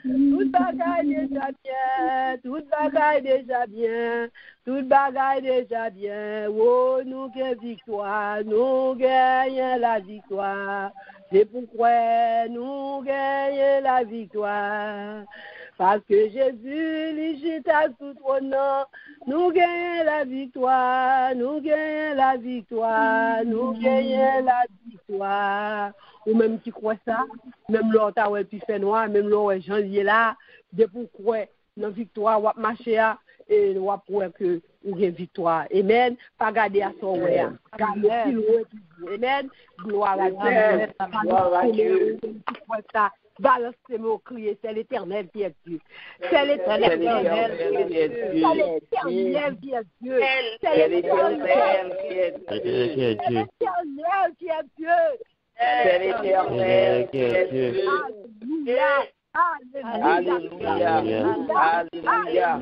B: Tout bagaille déjà bien. Tout bagaille déjà bien. Tout bagaille déjà bien. Oh, nous gagnons victoire. Nous gagnons la victoire. C'est pourquoi nous gagnons la victoire. Parce que Jésus, lui, chita sous trône, nous gagnons la victoire, nous gagnons la victoire, nous gagnons la victoire. Ou même qui croit ça, même l'autre ouais puis fait noir, même l'autre janvier là, de pourquoi la victoire va marcher et va pour que ou gagne victoire. Amen. Pas garder à son ouais. Amen. Gloire à Dieu. Gloire à Dieu. Balancez-moi, criez, c'est l'Éternel qui est Dieu. C'est l'Éternel qui est Dieu. C'est l'Éternel qui est Dieu. C'est l'Éternel qui est Dieu. C'est l'Éternel qui est Dieu.
F: C'est l'Éternel qui est Dieu.
B: Alléluia.
F: Alléluia. Alléluia.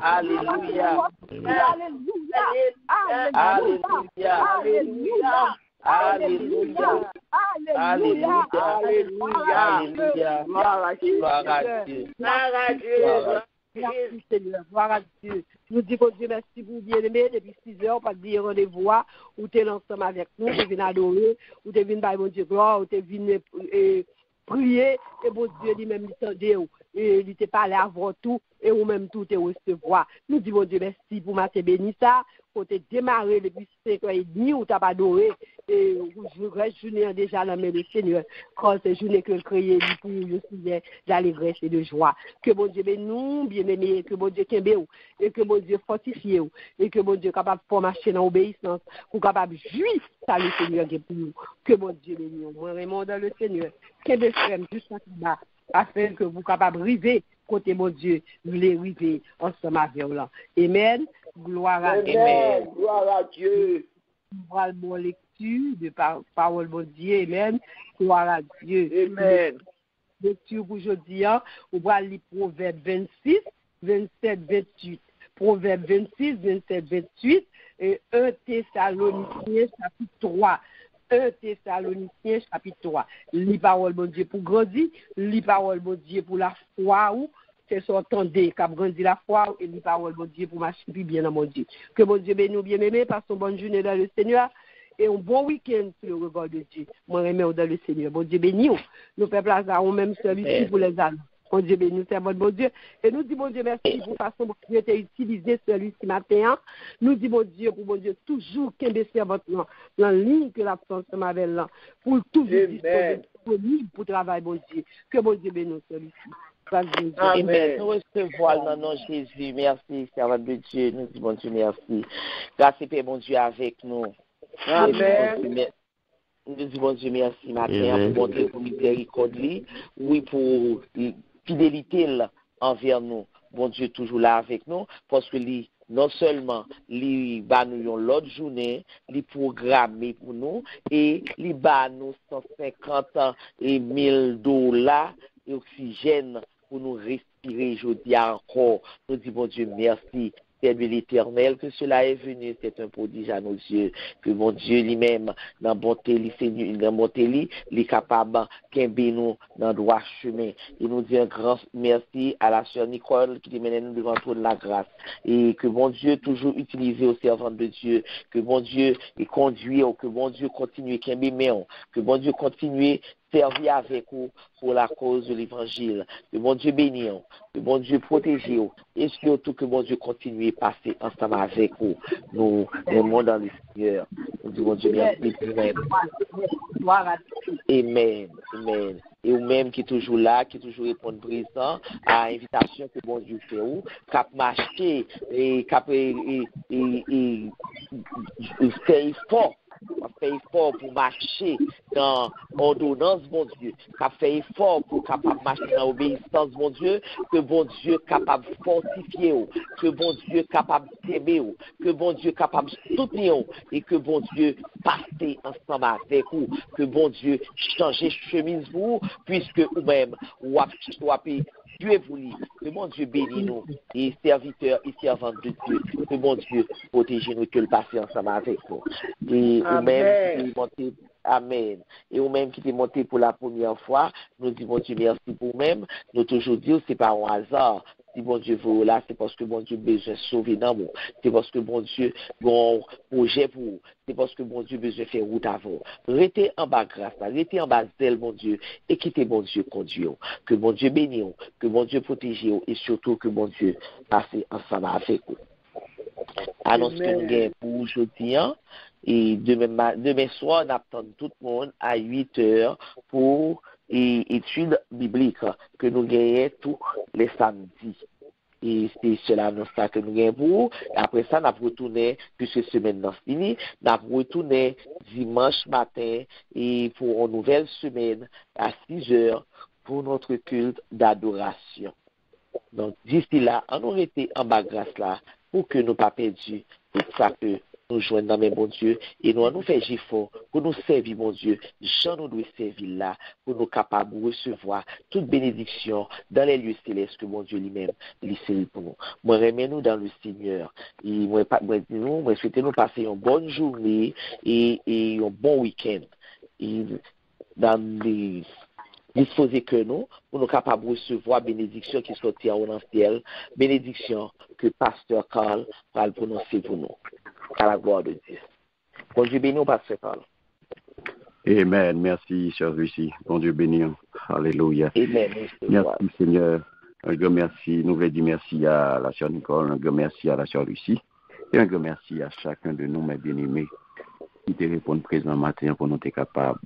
F: Alléluia. Alléluia. Alléluia. Alléluia. Gloire à Dieu.
B: Merci Seigneur, gloire à Dieu. Nous disons Dieu merci pour bien-aimé depuis 6 heures, pas de dire rendez-vous, ou t'es ensemble avec nous, tu viens adorer, ou tu viens par mon Dieu gloire, ou tu viens prier, et bon Dieu lui-même il il était parlé avant tout, et ou même tout te recevoir. Nous disons Dieu merci pour matin béni ça, pour te démarrer depuis 5h30, ou t'as pas adoré, et je reste journée déjà dans le Seigneur, quand c'est journée que le créé pour le sujet d'allégresse et de joie. Que bon Dieu nous, bien-aimés, que bon Dieu kembe et que bon Dieu fortifie et que bon Dieu capable de marcher dans l'obéissance, ou capable de jouir ça le Seigneur qui est pour nous. Que bon Dieu bénisse. Moi, vraiment dans le Seigneur, kembe frère jusqu'à là, afin que vous capable de river côté mon Dieu, voulez river ensemble avec là. Amen. Gloire à Dieu.
F: Amen. Gloire à Dieu.
B: Voilà mon lecture de parole de Dieu. Amen. Gloire à Dieu.
F: Amen.
B: Lecture pour aujourd'hui, on va lire Proverbe 26, 27, 28. Proverbe 26, 27, 28 et 1 Thessaloniciens chapitre 3. 1 Thessaloniciens chapitre 3. Lis parole de Dieu pour grandir, lis parole de Dieu pour la foi ou c'est son entendez qu'a grandi la foi et lis parole de Dieu pour marcher plus bien dans mon Dieu. Que mon Dieu bénisse nous bien-aimés, passons une bonne journée dans le Seigneur et un bon week-end sur le regard de Dieu. Moi remercie dans le Seigneur. Bon Dieu bénisse nous. Nous faisons place à nous-mêmes service pour les âmes. Bon Dieu bénisse nous, c'est bon Dieu. Et nous disons, bon Dieu, merci pour la façon dont vous avez utilisé celui ce matin. Nous disons, bon Dieu, pour bon Dieu, toujours qu'il y ait votre nom, dans la ligne que l'absence de ma belle là, pour toujours disponible pour travailler, bon Dieu. Que bon Dieu bénisse celui-ci.
F: Amen. Nous recevons dans le nom de Jésus. Merci, servant de Dieu. Nous disons, bon Dieu, merci. Grâce et paix, bon Dieu, avec nous. Amen. Nous disons, bon Dieu, merci, matin, pour montrer pour miséricorde, oui, pour fidélité là, envers nous. Bon Dieu, toujours là avec nous, parce que non seulement nous avons l'autre journée, les programmé pour nous, et nous avons 150 et $1,000 d'oxygène pour nous respirer aujourd'hui encore. Nous disons, bon Dieu, merci. C'est de l'Éternel que cela est venu, c'est un prodige à nos yeux, que mon Dieu lui-même, dans bonté, il est capable de nous dans le droit chemin. Il nous dit un grand merci à la sœur Nicole qui mène nous devant toute la grâce. Et que mon Dieu toujours utilisé au servant de Dieu, que mon Dieu est conduit, que mon Dieu continue, que mon Dieu continue servir avec vous pour la cause de l'évangile. Que mon Dieu bénisse, que mon Dieu protège et surtout que mon Dieu continue à passer ensemble avec vous. Nous aimons dans le Seigneur. Nous disons, mon Dieu, merci pour vous. Amen. Amen. Et vous-même qui est toujours là, qui toujours répond présent à l'invitation que bon Dieu fait ou, cap marcher et cap fait effort. On fait effort pour marcher dans l'ordonnance, bon Dieu. On fait effort pour capable marcher dans l'obéissance, bon Dieu. Que bon Dieu capable de fortifier, que bon Dieu capable d'aimer, que bon Dieu capable de soutenir, et que bon Dieu passe ensemble avec vous. Que bon Dieu change chemise pour vous, puisque vous-même, vous avez Dieu voulu, que mon Dieu bénisse nous, et serviteurs et servantes de Dieu, que mon Dieu protège nous, que le passé ensemble avec nous. Et vous-même qui montez, amen. Et vous-même qui t'es monté pour la première fois, nous disons Dieu merci pour vous-même. Nous toujours dire, c'est pas un hasard. Si bon Dieu vous là, c'est parce que bon Dieu besoin de sauver dans vous. C'est parce que bon Dieu a un projet pour vous. C'est parce que bon Dieu besoin de faire route avant. Restez en bas grâce, restez en bas zèle, bon Dieu, et quittez bon Dieu conduire. Que bon Dieu bénisse, que bon Dieu protège, et surtout que bon Dieu passe ensemble avec vous. Annonce que nous gagnons pour aujourd'hui, et demain soir, on attend tout le monde à 8h pour études bibliques que nous gagnons tous les samedis. Et c'est cela que nous gagnons pour. Après ça, nous avons retourné, puisque semaine n'est finie, nous avons retourné dimanche matin et pour une nouvelle semaine à 6h pour notre culte d'adoration. Donc, d'ici là, on aurait été en bas grâce là, pour que nous pas perdu tout ça que nous joignons dans mes bon Dieu, et nous fait fort pour nous servir, mon Dieu, Jean nous doit servir là, pour nous capables de recevoir toute bénédiction dans les lieux célestes que mon Dieu lui-même lui servit pour nous. Moi, remets-nous dans le Seigneur, et moi souhaitez nous passer une bonne journée et un bon week-end, et dans les disposer que nous, pour nous capables de recevoir bénédiction qui sortit en ciel, bénédiction que Pasteur Carl va prononcer pour nous. À la gloire de Dieu. Bon Dieu béni, Pasteur Carl.
C: Amen. Merci, cher Lucie. Bon Dieu béni. Alléluia.
F: Amen.
C: Merci, Seigneur. Un grand merci. Nous voulons dire merci à la sœur Nicole, un grand merci à la sœur Lucie, et un grand merci à chacun de nous, mes bien-aimés, qui te répondent présent matin pour nous être capables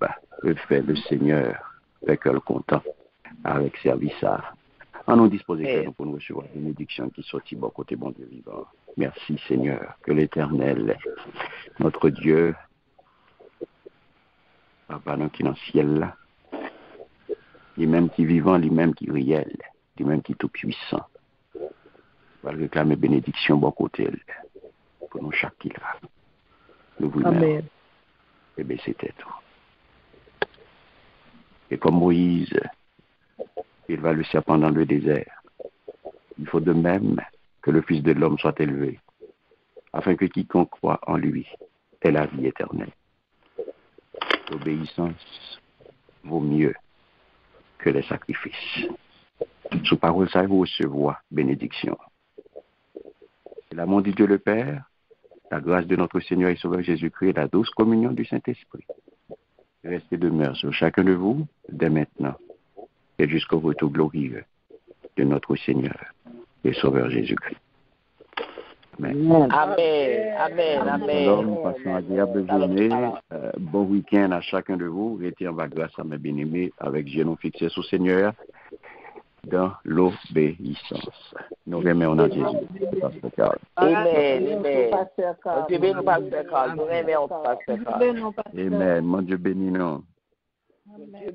C: de faire le Seigneur avec le content, avec service à. En nous disposer pour nous recevoir la bénédiction qui sortit bon côté bon Dieu vivant. Merci Seigneur, que l'Éternel, notre Dieu, Papa nous qui est dans le ciel là, lui-même qui est vivant, lui-même qui est réel, lui-même qui est tout puissant, va réclamer bénédiction bon côté pour nous chaque qui là. Nous vous remercions. Et bien c'était tout. Et comme Moïse, il va le serpent dans le désert. Il faut de même que le Fils de l'homme soit élevé, afin que quiconque croit en lui ait la vie éternelle. L'obéissance vaut mieux que les sacrifices. Sous parole, ça vous recevoir bénédiction. Et l'amour de Dieu le Père, la grâce de notre Seigneur et Sauveur Jésus-Christ, la douce communion du Saint-Esprit, restez demeure sur chacun de vous dès maintenant et jusqu'au retour glorieux de notre Seigneur et Sauveur Jésus-Christ. Amen.
F: Amen. Amen. Amen.
C: Alors, passons une agréable journée. Bon week-end à chacun de vous. Restez en bas grâce à mes bien-aimés avec genoux fixés sur Seigneur dans l'obéissance. Nous remercions en Jésus. Pasteur Carl.
F: Amen. Amen. Dieu béni, Pasteur Carl. Nous remercions Pasteur Carl.
C: Amen. Mon Dieu béni, non.
E: Amen.